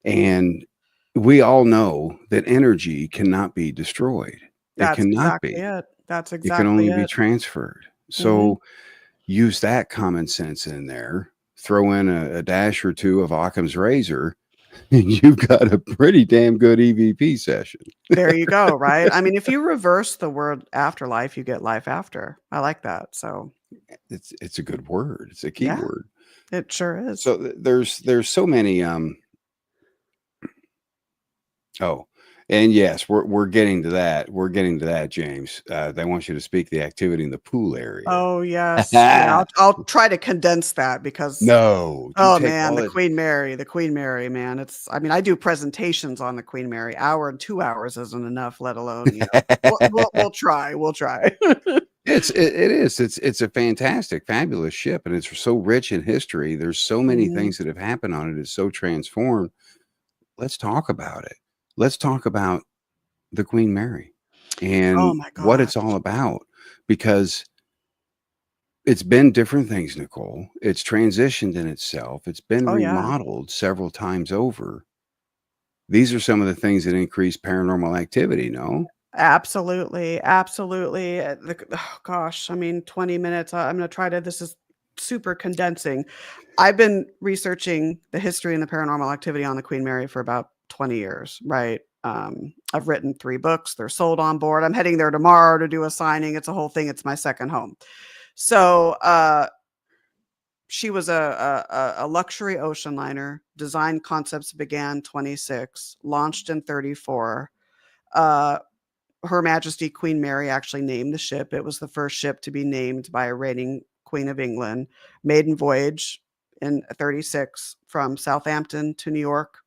And we all know that energy cannot be destroyed. It That's cannot exactly be. it. That's It can exactly only be it. transferred. Mhm. So use that common sense in there. Throw in a dash or two of Occam's razor, and you've got a pretty damn good EVP session. There you go, right? I mean, if you reverse the word afterlife, you get life after. I like that. So, It's a good word. It's a key yeah, word. it sure is. So there's so many oh, and yes, we're getting to that. We're getting to that, James. They want you to speak the activity in the pool area. Oh, yes. Yeah, I'll try to condense that because No, you oh, take man, all it. The Queen Mary, man, it's I mean, I do presentations on the Queen Mary. Hour and 2 hours isn't enough, let alone, we'll try, we'll try. It is. It's a fantastic, fabulous ship, and it's so rich in history. There's so many Mhm. things that have happened on it. It's so transformed. Let's talk about it. Let's talk about the Queen Mary Oh and my what gosh. it's all about, because it's been different things, Nicole. It's transitioned in itself. It's been Oh, yeah. remodeled several times over. These are some of the things that increase paranormal activity, no? Absolutely, absolutely. Oh gosh, I mean, 20 minutes. I'm going to try to. This is super condensing. I've been researching the history and the paranormal activity on the Queen Mary for about 20 years, right? I've written 3 books. They're sold on board. I'm heading there tomorrow to do a signing. It's a whole thing. It's my second home. So she was a luxury ocean liner. Design concepts began 26, launched in 34. Uh, Her Majesty Queen Mary actually named the ship. It was the first ship to be named by a reigning Queen of England. Maiden voyage in 36 from Southampton to New York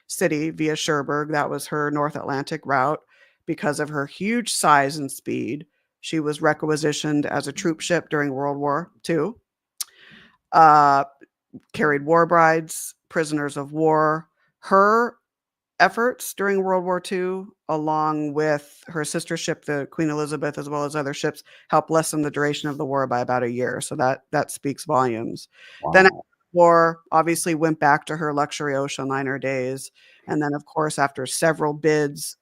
City via Cherbourg. That was her North Atlantic route. Because of her huge size and speed, she was requisitioned as a troop ship during World War II. Uh, Carried war brides, prisoners of war. Her efforts during World War II, along with her sister ship, the Queen Elizabeth, as well as other ships, helped lessen the duration of the war by about a year. So that speaks volumes. Then after Wow. the war, obviously went back to her luxury ocean liner days. And then, of course, after several bids,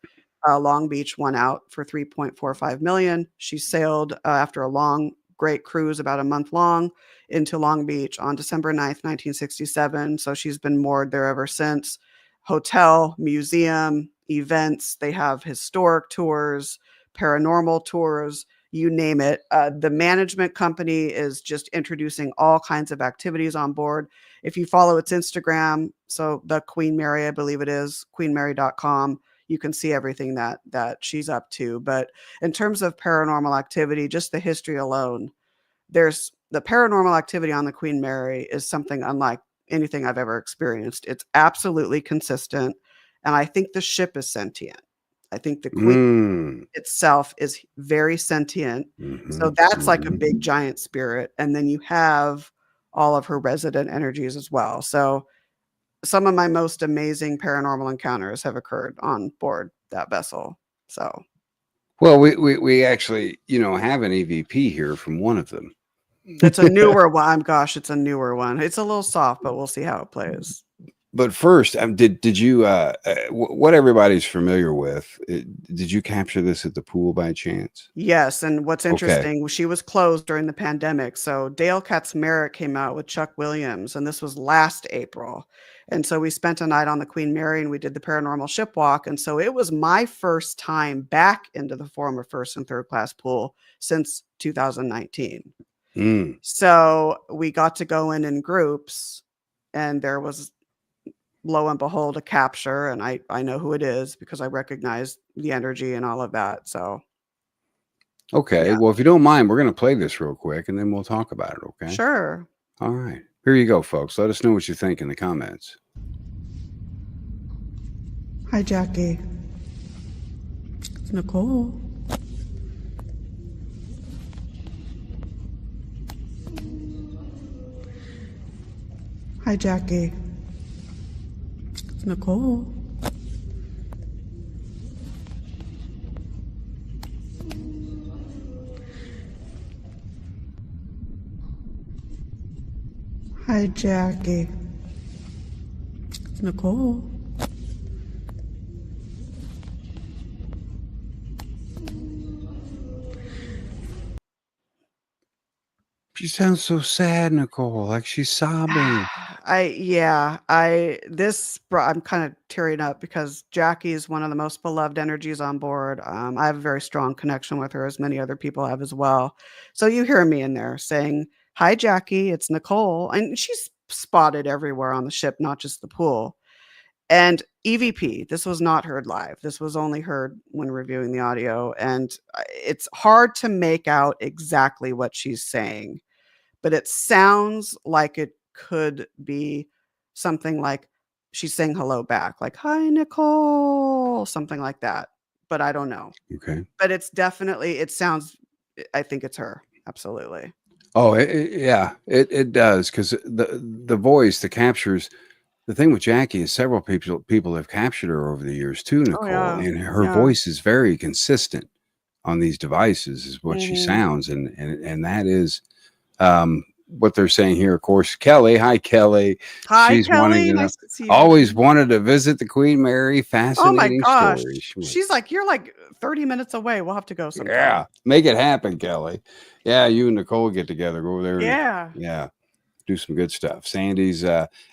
Long Beach won out for 3.45 million. She sailed after a long, great cruise, about a month long, into Long Beach on December 9th, 1967. So she's been moored there ever since. Hotel, museum, events. They have historic tours, paranormal tours, you name it. The management company is just introducing all kinds of activities on board. If you follow its Instagram, so the Queen Mary, I believe it is, queenmary.com, you can see everything that she's up to. But in terms of paranormal activity, just the history alone, there's the paranormal activity on the Queen Mary is something unlike anything I've ever experienced. It's absolutely consistent, and I think the ship is sentient. I think the Queen Mm. itself is very sentient. So Mhm, that's like a mhm. big giant spirit, and then you have all of her resident energies as well. So some of my most amazing paranormal encounters have occurred on board that vessel. So Well, we actually, have an EVP here from one of them. it's a newer one. Gosh, it's a newer one. It's a little soft, but we'll see how it plays. But first, did you what everybody's familiar with? Did you capture this at the pool by chance? Yes, and what's Okay. interesting, she was closed during the pandemic. So Dale Katz Merritt came out with Chuck Williams, and this was last April. And so we spent a night on the Queen Mary and we did the paranormal ship walk. And so it was my first time back into the former first and third class pool since 2019. Mm. So we got to go in groups, and there was, lo and behold, a capture, and I know who it is because I recognize the energy and all of that. So Okay. yeah, Well, if you don't mind, we're going to play this real quick and then we'll talk about it. Okay. sure. All right. Here you go, folks. Let us know what you think in the comments. Hi, Jackie. It's Nicole. Hi, Jackie. It's Nicole. Hi, Jackie. It's Nicole. She sounds so sad, Nicole, like she's sobbing. I'm kind of tearing up because Jackie is one of the most beloved energies on board. I have a very strong connection with her, as many other people have as well. So you hear me in there saying, "Hi, Jackie, it's Nicole," and she's spotted everywhere on the ship, not just the pool. And EVP, this was not heard live. This was only heard when reviewing the audio, and it's hard to make out exactly what she's saying, but it sounds like it could be something like she's saying hello back, like, "Hi, Nicole," something like that, but I don't know. Okay. But it's definitely it sounds I think it's her. Absolutely. Oh, yeah, it does because the voice, the captures. The thing with Jackie is several people have captured her over the years too, Oh, Nicole, yeah. and her Yeah. voice is very consistent on these devices, is what she Mhm. sounds, and that is what they're saying here. Of course, Kelly, hi Kelly, Hi, she's wanting Kelly. to know. Nice to see you Always again. wanted to visit the Queen Mary. Oh my Fascinating gosh. story. She went, She's like, "You're like 30 minutes away. We'll have to go sometime." yeah, make it happen, Kelly. Yeah, you and Nicole get together, go over there, and Yeah. yeah, do some good stuff. Sandy's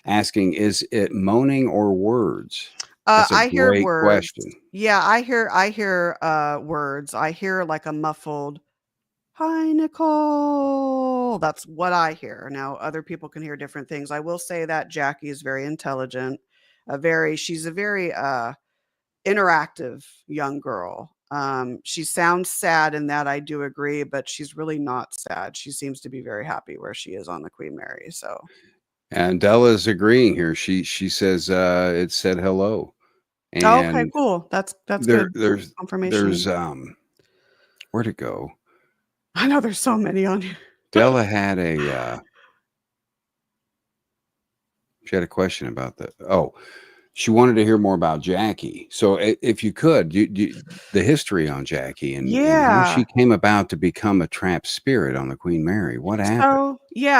asking, is it moaning or words? That's a I hear great words. question. Yeah, I hear words. I hear like a muffled, "Hi, Nicole." That's what I hear. Now, other people can hear different things. I will say that Jackie is very intelligent, she's a very interactive young girl. She sounds sad in that I do agree, but she's really not sad. She seems to be very happy where she is on the Queen Mary. So, And Della's agreeing here. She says it said hello. oh, okay, And cool. That's there good there's confirmation. there's where'd it go? I know there's so many on here. Della had a she had a question about the she wanted to hear more about Jackie. So if you could, the history on Jackie and how Yeah. she came about to become a trapped spirit on the Queen Mary. What happened?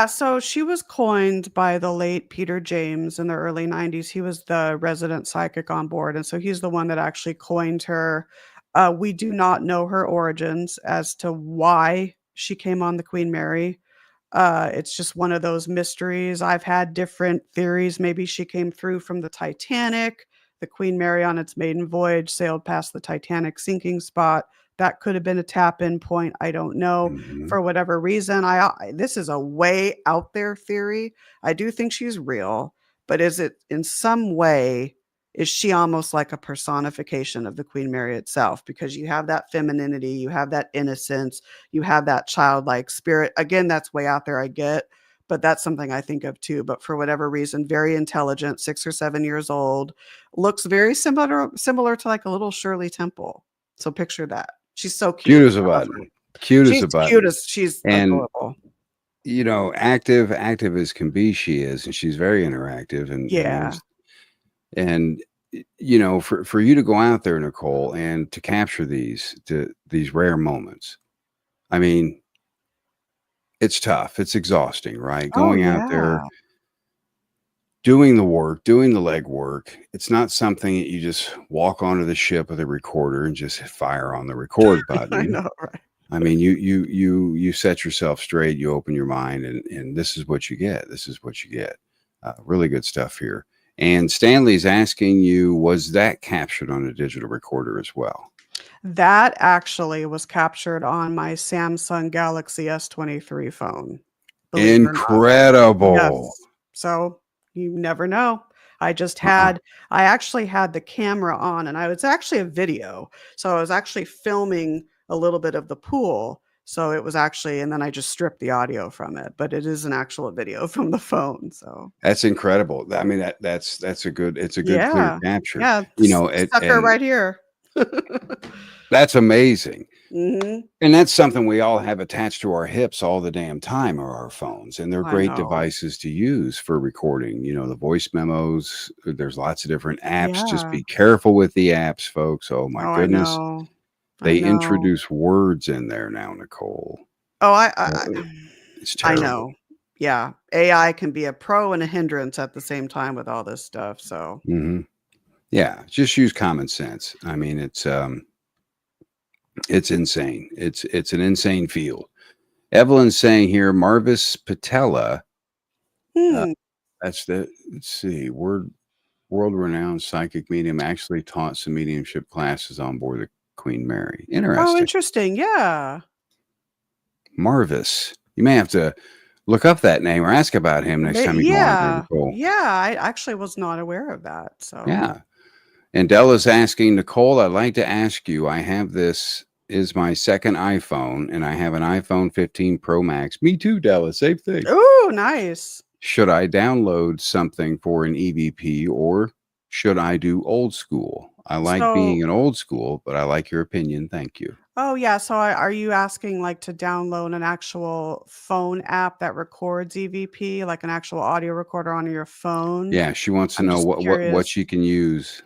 So she was coined by the late Peter James in the early 90s. He was the resident psychic on board, and so he's the one that actually coined her. We do not know her origins as to why she came on the Queen Mary. It's just one of those mysteries. I've had different theories. Maybe she came through from the Titanic. The Queen Mary on its maiden voyage sailed past the Titanic sinking spot. That could have been a tap-in point. I don't know. Mhm. For whatever reason, this is a way out there theory. I do think she's real, but is it in some way is she almost like a personification of the Queen Mary itself? Because you have that femininity, you have that innocence, you have that childlike spirit. Again, that's way out there, I get, but that's something I think of too. But for whatever reason, very intelligent, 6 or 7 years old, looks very similar to like a little Shirley Temple. So picture that. She's so Cute cute. as a I love her. button. Cute as She's a cute button. as she's And adorable. active as can be, she is, and she's very interactive and Yeah. there's and for you to go out there, Nicole, and to capture these rare moments. I mean, it's tough. It's exhausting, right? Oh, Going out there, yeah. doing the work, doing the legwork. It's not something that you just walk onto the ship with a recorder and just fire on the record I button. know, right? I mean, you set yourself straight, you open your mind, and this is what you get. This is what you get. Really good stuff here. And Stanley's asking you, was that captured on a digital recorder as well? That actually was captured on my Samsung Galaxy S23 phone, believe it or not. Incredible. Yes. So, you never know. I just Uh-uh. had I actually had the camera on, and it's actually a video. So, I was actually filming a little bit of the pool. So, it was actually and then I just stripped the audio from it, but it is an actual video from the phone, so That's incredible. I mean, that's a good it's a good clear yeah. capture. Yeah, sucker And right here. that's amazing. Mhm. And that's something we all have attached to our hips all the damn time are our phones. And they're I great know. devices to use for recording, the voice memos. There's lots of different apps. Just Yeah. be careful with the apps, folks. Oh my Oh, I goodness. know. I They know. introduce words in there now, Nicole. Oh, It's I terrible. know. Yeah. AI can be a pro and a hindrance at the same time with all this stuff, so Hmm. Yeah, just use common sense. I mean, it's insane. It's an insane field. Evelyn's saying here, Marvis Patella. Hmm. That's the, let's see, world-renowned psychic medium, actually taught some mediumship classes on board the Queen Mary. Oh, Interesting. interesting. Yeah. Marvis. You may have to look up that name or ask about him next time you go on there, Yeah. Nicole. Yeah. I actually was not aware of that. So Yeah. And Della's asking, Nicole, I'd like to ask you, I have this is my second iPhone, and I have an iPhone 15 Pro Max. Me too, Della. Same thing. Ooh, nice. Should I download something for an EVP, or should I do old school? I like So, being an old school, but I like your opinion. Thank you. oh yeah. So are you asking like to download an actual phone app that records EVP, like an actual audio recorder on your phone? Yeah, she wants to I'm know just what curious. she can use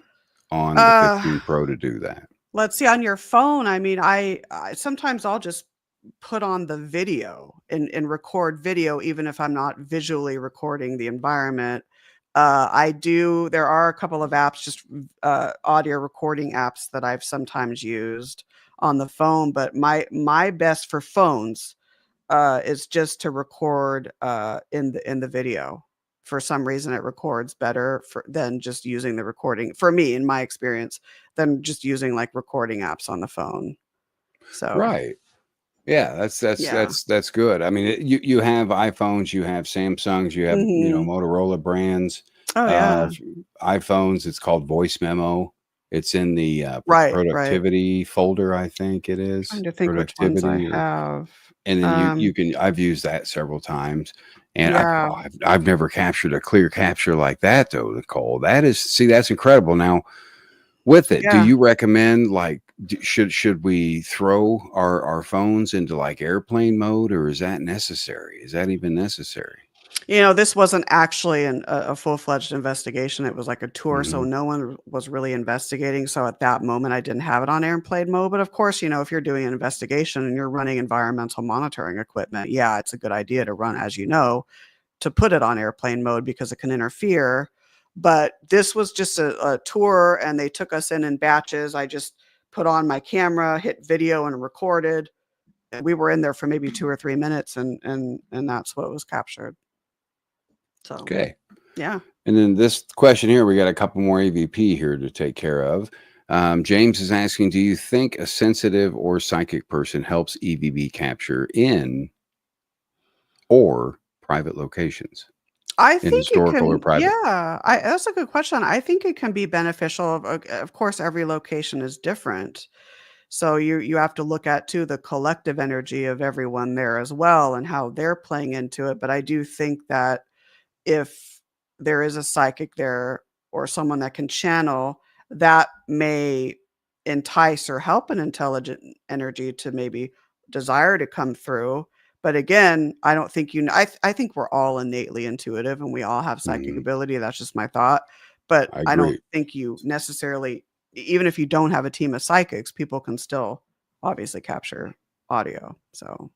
on the Uh, 15 Pro to do that. let's see on your phone. I mean, I sometimes I'll just put on the video and record video, even if I'm not visually recording the environment. There are a couple of apps, just audio recording apps that I've sometimes used on the phone, but my best for phones is just to record in the video. For some reason, it records better than just using the recording. For me, in my experience, than just using like recording apps on the phone. So Right. Yeah, yeah. that's good. I mean, you have iPhones, you have Samsungs, you have, Hmm. Motorola brands, Oh yeah. iPhones. It's called Voice Memo. It's in the Right. Right. productivity folder, I think it is Trying to think which ones I productivity, have. and then you Um, can. I've used that several times, and yeah. I've never captured a clear capture like that though, Nicole. That's incredible. Now, with it, do Yeah. you recommend like should we throw our phones into like airplane mode, or is that necessary? Is that even necessary? This wasn't actually a full-fledged investigation. It was like a tour, so Mhm. no one was really investigating. So at that moment, I didn't have it on airplane mode. But of course, if you're doing an investigation and you're running environmental monitoring equipment, yeah, it's a good idea to run, as you know, to put it on airplane mode because it can interfere. But this was just a tour, and they took us in batches. I just put on my camera, hit video, and recorded. And we were in there for maybe 2 or 3 minutes, and that's what was captured. So Okay. yeah. And then this question here, we got a couple more EVP here to take care of. James is asking, do you think a sensitive or psychic person helps EVP capture in or private locations, I in think it historical or can, private? yeah, that's a good question. I think it can be beneficial. Of course, every location is different. So you have to look at too the collective energy of everyone there as well and how they're playing into it. But I do think that if there is a psychic there or someone that can channel, that may entice or help an intelligent energy to maybe desire to come through. But again, I don't think I think we're all innately intuitive and we all have psychic Mhm. ability. That's just my thought. But I I don't agree. think you necessarily, even if you don't have a team of psychics, people can still obviously capture audio. So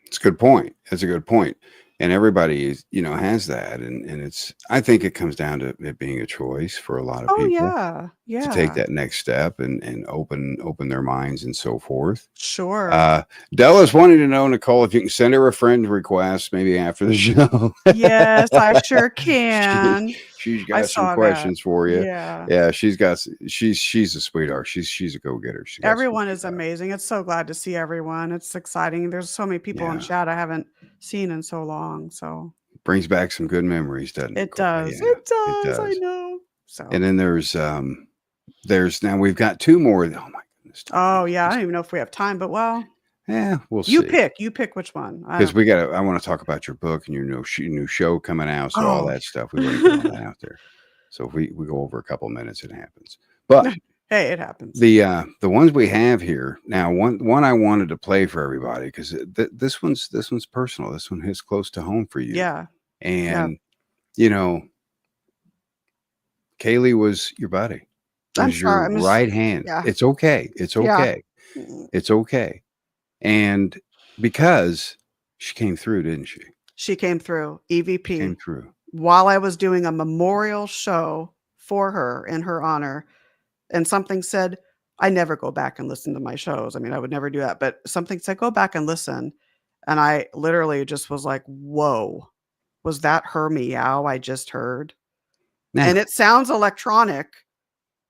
It's a good point. That's a good point. And everybody is, has that. And I think it comes down to it being a choice for a lot of oh people yeah. to take Yeah. that next step and open their minds and so forth. Sure. Uh, Della's wanting to know, Nicole, if you can send her a friend request maybe after the show. Yes, I sure she, can. she's I got some saw that. questions for you. Yeah. Yeah, she's a sweetheart. She's a go getter. She got some Everyone is feedback. amazing. It's so glad to see everyone. It's exciting. There's so many people in Yeah, chat I haven't seen in so long. So brings back some good memories, doesn't it, it Nicole? does. Yeah, It it does. I does. know. And So, then there's now we've got two more. Oh my goodness, oh talking. yeah, I don't even know if we have time, but well, Yeah, we'll you see. pick. You pick which one. I Because don't. I want to talk about your book and your new show coming out. So all Oh, that stuff, we want to get all that out there. So if we go over a couple minutes, it happens. But hey, it happens. the ones we have here now, one I wanted to play for everybody because this one's personal. This one hits close to home for you. Yeah. Yeah. And you know, Kaylee was your buddy, I'm was your sorry. I'm just. right hand. Yeah. It's okay. It's Yeah. okay. It's okay. And because she came through, didn't she? She came through. She came EVP. through. While I was doing a memorial show for her in her honor, and something said, I never go back and listen to my shows. I mean, I would never do that, but something said, go back and listen. And I literally just was like, whoa, was that her meow I just heard? Now, And it sounds electronic,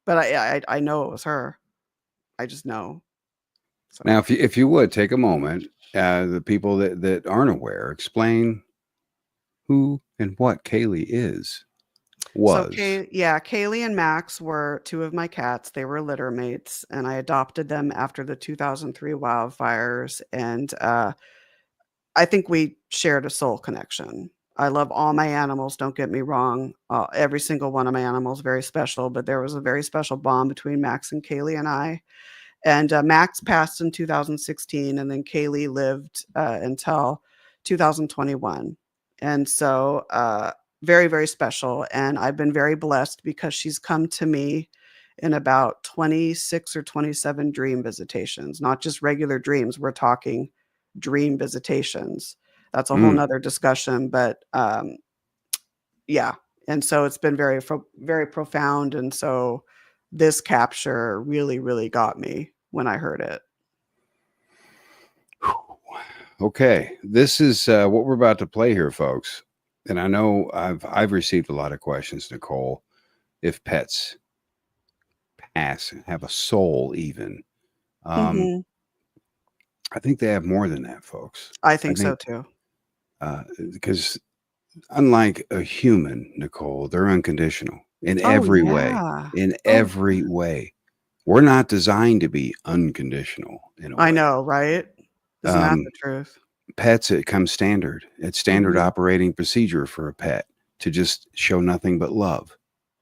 but I know it was her. I just know. So now, if you would take a moment, the people that aren't aware, explain who and what Kaylee is. Was. Kaylee and Max were two of my cats. They were litter mates, and I adopted them after the 2003 wildfires. And I think we shared a soul connection. I love all my animals. Don't get me wrong. Every single one of my animals is very special, but there was a very special bond between Max and Kaylee and I. And Max passed in 2016, and then Kaylee lived until 2021. And so, very, very special. And I've been very blessed because she's come to me in about 26 or 27 dream visitations, not just regular dreams. We're talking dream visitations. That's a whole nother discussion, but yeah. And so it's been very, very profound. And so this capture really, really got me when I heard it. Okay, this is what we're about to play here, folks. And I know I've received a lot of questions, Nicole, if pets pass and have a soul even. Mhm. I think they have more than that, folks. I think so too. Because unlike a human, Nicole, they're unconditional in Oh, every way. yeah. In Oh, every way. We're not designed to be unconditional in a way. I know, right? Isn't that Um, the truth? Pets, it comes standard. It's standard Mhm. operating procedure for a pet to just show nothing but love.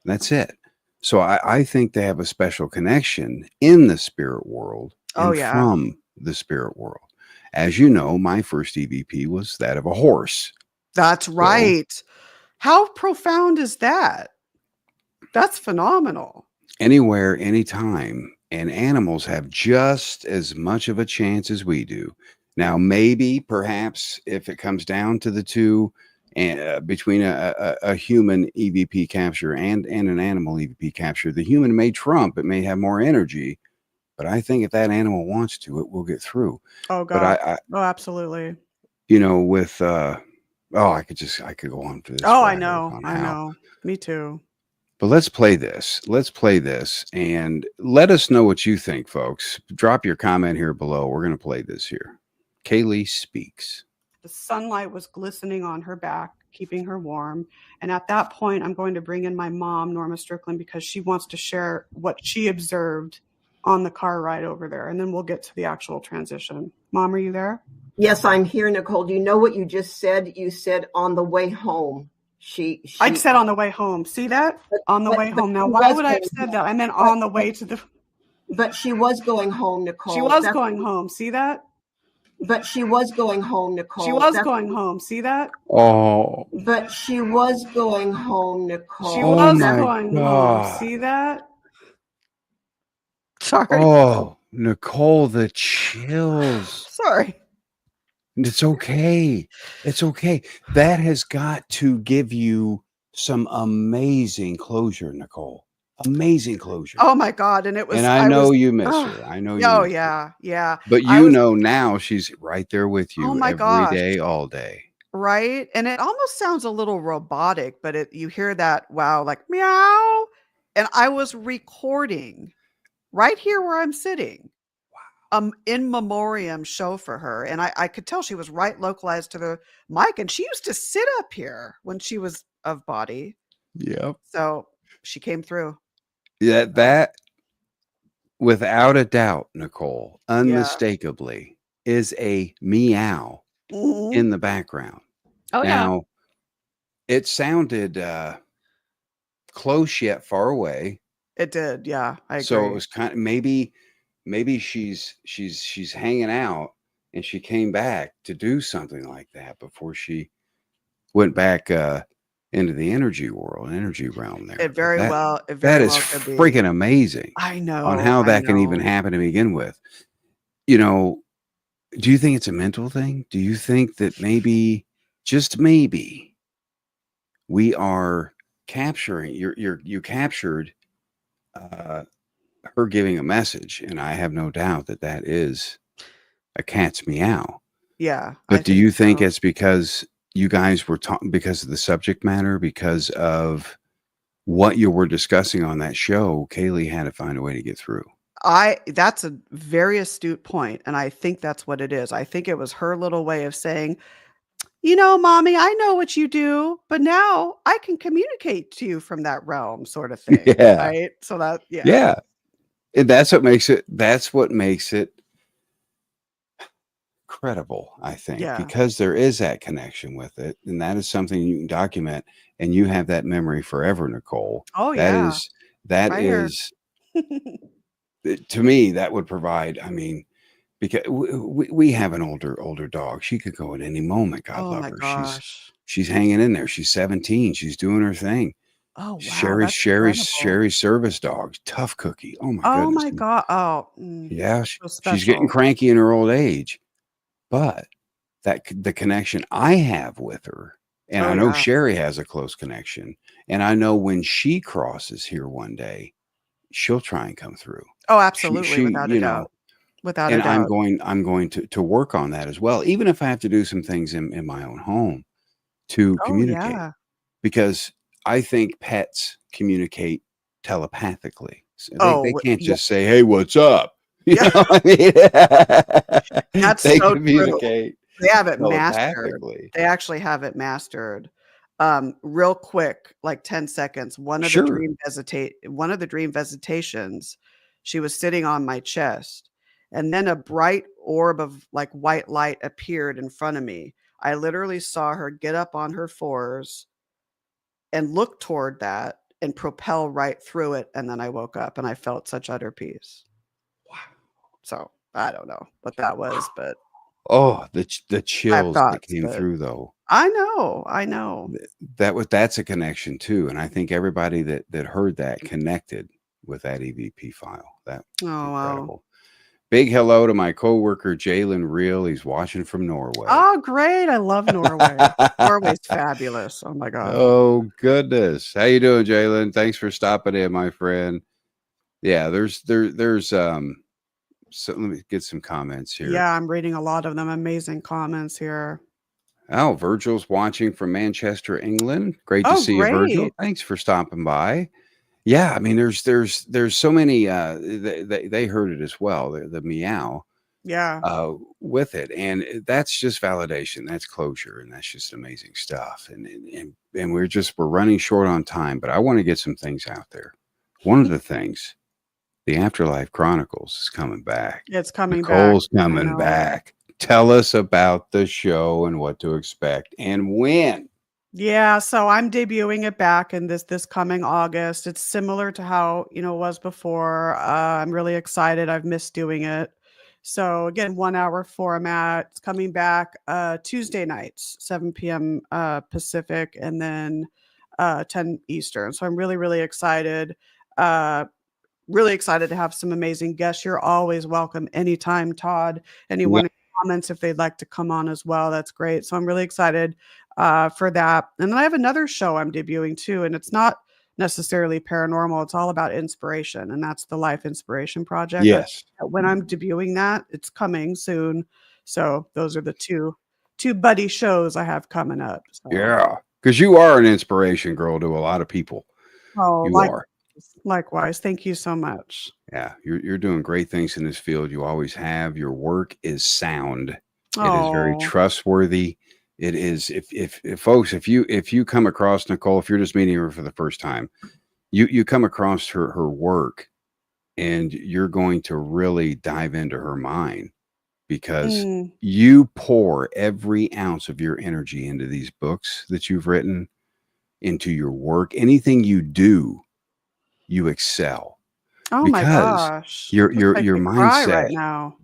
That's it. So I think they have a special connection in the spirit world Oh, and yeah. from the spirit world. As you know, my first EVP was that of a horse. That's So right. How profound is that? That's phenomenal. anywhere, anytime, and animals have just as much of a chance as we do. Now, maybe, perhaps, if it comes down to the two, between a human EVP capture and an animal EVP capture, the human may trump. It may have more energy, but I think if that animal wants to, it will get through. Oh, But gosh. Oh, absolutely. with I could go on for this Oh, I forever know. on I how. know. Me too. But let's play this. Let's play this and let us know what you think, folks. Drop your comment here below. We're going to play this here. Kaylee speaks. The sunlight was glistening on her back, keeping her warm. And at that point, I'm going to bring in my mom, Norma Strickland, because she wants to share what she observed on the car ride over there. And then we'll get to the actual transition. Mom, are you there? Yes, I'm here, Nicole. Do you know what you just said? You said on the way home. I said on the way home. See that? On the way home. Now, why would I have said that? I meant on the way to the... But she was going home, Nicole. She was going home. See that? But she was going home, Nicole. She was going home. See that? Oh. But she was going home, Nicole. She was my going God. home. See that? Sorry. Oh, Nicole, the chills. Sorry. It's okay. It's okay. That has got to give you some amazing closure, Nicole. Amazing closure. Oh my God. And it was, And I know was, you miss oh, her. I know you oh miss her. yeah. Yeah. But you know now she's right there with you Oh my every gosh. day, all day. Right. And it almost sounds a little robotic, but you hear that, wow, like meow. And I was recording right here where I'm sitting. In memoriam show for her. And I could tell she was right localized to the mic. And she used to sit up here when she was of body. Yep. So she came through. Yeah, that without a doubt, Nicole, Yeah. unmistakably is a meow Mhm. in the background. Oh, yeah. Now, it sounded close yet far away. It did. Yeah, I agree. So it was kind of maybe she's hanging out and she came back to do something like that before she went back into the energy realm there. It very well That could is be. freaking amazing I know. on how I that can even know. happen to begin with. You know, do you think it's a mental thing? Do you think that maybe, just maybe, we are capturing you captured her giving a message, and I have no doubt that is a cat's meow. Yeah, I But do think you think so. it's because you guys were talking because of the subject matter, because of what you were discussing on that show? Kaylee had to find a way to get through. That's a very astute point, and I think that's what it is. I think it was her little way of saying, mommy, I know what you do, but now I can communicate to you from that realm, sort of thing, Yeah. right? So that, yeah, Yeah. And that's what makes it credible, I think, yeah. because there is that connection with it. And that is something you can document, and you have that memory forever, Nicole. Oh, That yeah, is, that right here. is, to me, that would provide, I mean, because we have an older dog. She could go at any moment. God Oh love my her. gosh. She's hanging in there. She's 17. She's doing her thing. Oh, wow, Sherry's that's Sherry's incredible. Sherry's service dog, tough cookie. Oh my Oh goodness. my god. Oh, Yeah, so she's getting special. cranky in her old age, but the connection I have with her, and Oh, I know yeah. Sherry has a close connection, and I know when she crosses here one day, she'll try and come through. Oh, She absolutely, she, without a you know, doubt. Without a and I'm doubt. going I'm going to work on that as well, even if I have to do some things in my own home to Oh, communicate, yeah. because I think pets communicate telepathically. So they Oh, can't yeah. just say, "Hey, what's up?" You Yeah, know what I mean? that's They so true. communicate They have it mastered. telepathically. They actually have it mastered. Real quick, like 10 seconds, Sure. one of the dream visitations, she was sitting on my chest, and then a bright orb of, like, white light appeared in front of me. I literally saw her get up on her fours and look toward that and propel right through it, and then I woke up, and I felt such utter peace. So, I don't know what that was, but Oh, the I have chills that thoughts, came but through, though. I know. That's a connection too, and I think everybody that heard that connected with that EVP file. That Oh, wow. incredible. Big hello to my coworker Jalen Reel. He's watching from Norway. Oh, great. I love Norway. Norway's fabulous. Oh my gosh. Oh goodness. How you doing, Jalen? Thanks for stopping in, my friend. Yeah, there's so let me get some comments here. Yeah, I'm reading a lot of them. Amazing comments here. Oh, Virgil's watching from Manchester, England. Great to Oh, see you, Virgil. great. Thanks for stopping by. Yeah, I mean, there's so many. They heard it as well. The meow Yeah. with it, and that's just validation. That's closure, and that's just amazing stuff. And we're running short on time, but I want to get some things out there. One of the things, the Afterlife Chronicles is coming back. It's coming back. Nicole's I coming know. back. Tell us about the show and what to expect and when. Yeah, so I'm debuting it back in this coming August. It's similar to how, it was before. I'm really excited. I've missed doing it. So again, 1 hour format. It's coming back Tuesday nights, 7 p.m. Pacific, and then 10 Eastern. So I'm really, really excited. Uh, really excited to have some amazing guests. You're always welcome anytime, Todd. Well, Anyone in comments if they'd like to come on as well. That's great. So I'm really excited for that. And then I have another show I'm debuting too, and it's not necessarily paranormal. It's all about inspiration, and that's the Life Inspiration Project. yes. When I'm debuting that, it's coming soon. So those are the two buddy shows I have coming up. So, Yeah. Because you are an inspiration, girl, to a lot of people. oh, You are. likewise. Thank you so much. Yeah. You're doing great things in this field. You always have. Your work is sound. It is very Oh, trustworthy. It is if folks, if you come across Nicole, if you're just meeting her for the first time, you come across her work, and you're going to really dive into her mind, because mm. you pour every ounce of your energy into these books that you've written, into your work. Anything you do, you excel, Oh my because gosh. your Just your make your me cry right mindset, now.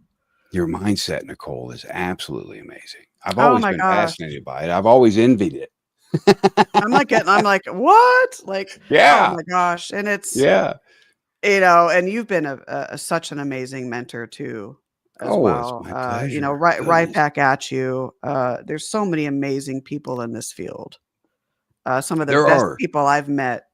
Nicole, is absolutely amazing. I've Oh always my been gosh. fascinated by it. I've always envied it. I'm like, "What?" Like, oh Yeah. my gosh, and it's, Yeah. and you've been such an amazing mentor too, as Oh, it's well. my pleasure. Right Goodness. back at you. There's so many amazing people in this field. Some of the There best are. people I've met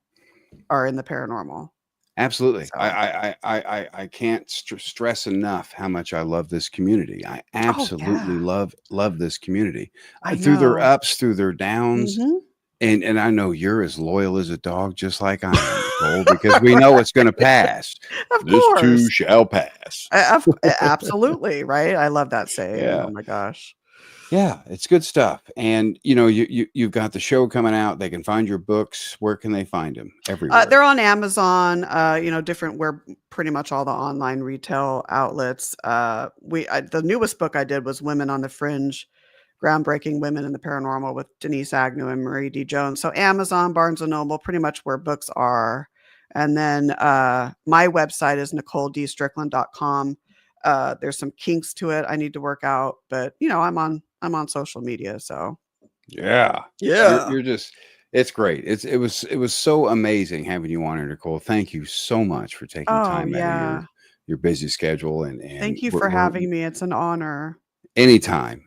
are in the paranormal. Absolutely. So, I can't stress enough how much I love this community. I oh absolutely yeah, love this community. I Through their know. ups, through their downs. Hmm. And I know you're as loyal as a dog, just like I am, Nicole, because we know it's going to pass. Of This too course. shall pass. Absolutely, right? I love that saying. Yeah. Oh my gosh. Yeah, it's good stuff. And you know, you've got the show coming out. They can find your books. Where can they find them? They're Everywhere. on Amazon, different where pretty much all the online retail outlets. The newest book I did was Women on the Fringe, Groundbreaking Women in the Paranormal with Denise Agnew and Marie D. Jones. So Amazon, Barnes and Noble, pretty much where books are. And then my website is NicoleDStrickland.com. There's some kinks to it I need to work out, but I'm on social media, so Yeah. yeah. You're just it's great. It was so amazing having you on here, Nicole. Thank you so much for taking Oh time out of yeah. your busy schedule and Thank you for having me. It's an honor. anytime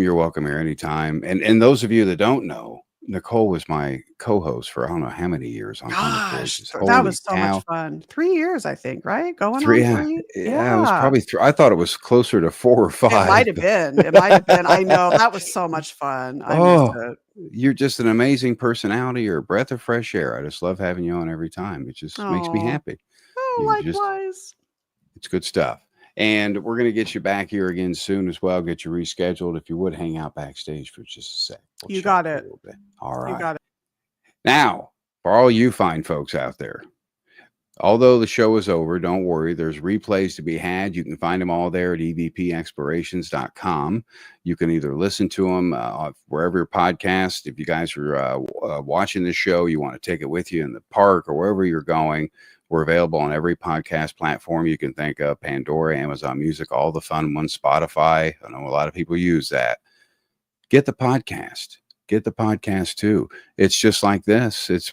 you're welcome here anytime. And those of you that don't know, Nicole was my co-host for I don't know how many years on Haunted Gosh, Voices. that Holy was so much cow. fun. 3 years, I think, right? Going 3 on yeah. 3? Yeah, it was Yeah. probably 3. I thought it was closer to 4 or It 5. might have been. It might have been. I know. That was so much fun. I miss Oh, it. you're just an amazing personality. You're a breath of fresh air. I just love having you on every time. It just makes me Oh. happy. Oh, You just likewise. It's good stuff. And we're going to get you back here again soon as well. Get you rescheduled. If you would hang out backstage for just a sec, we'll You chat got for a it. little bit. All You right. got it. Now, for all you fine folks out there, although the show is over, don't worry. There's replays to be had. You can find them all there at evpexplorations.com. You can either listen to them wherever your podcast. If you guys are watching the show, you want to take it with you in the park or wherever you're going. We're available on every podcast platform you can think of: Pandora, Amazon Music, all the fun ones, Spotify. I know a lot of people use that. Get the podcast. Get the podcast too. It's just like this. It's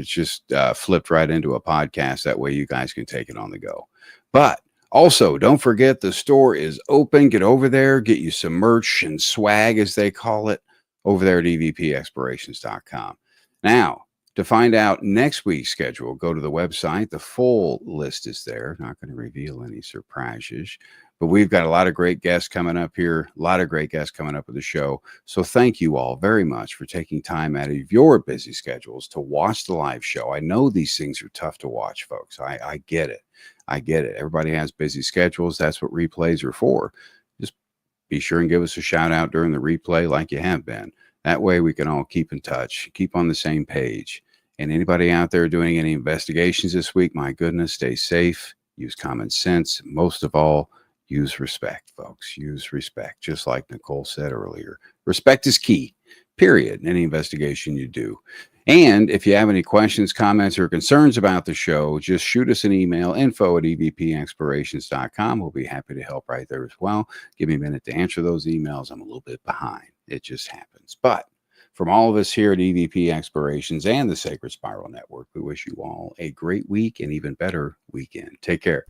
just flipped right into a podcast. That way you guys can take it on the go. But also, don't forget the store is open. Get over there. Get you some merch and swag, as they call it, over there at evpexplorations.com. Now, to find out next week's schedule, go to the website. The full list is there. Not going to reveal any surprises, but we've got a lot of great guests coming up here, a lot of great guests coming up with the show. So thank you all very much for taking time out of your busy schedules to watch the live show. I know these things are tough to watch, folks. I get it. I get it. Everybody has busy schedules. That's what replays are for. Just be sure and give us a shout out during the replay like you have been. That way we can all keep in touch, keep on the same page. And anybody out there doing any investigations this week, my goodness, stay safe, use common sense. Most of all, use respect, folks. Use respect. Just like Nicole said earlier, respect is key, period, in any investigation you do. And if you have any questions, comments, or concerns about the show, just shoot us an email, info@evpexplorations.com. We'll be happy to help right there as well. Give me a minute to answer those emails. I'm a little bit behind. It just happens. But from all of us here at EVP Explorations and the Sacred Spiral Network, we wish you all a great week and even better weekend. Take care.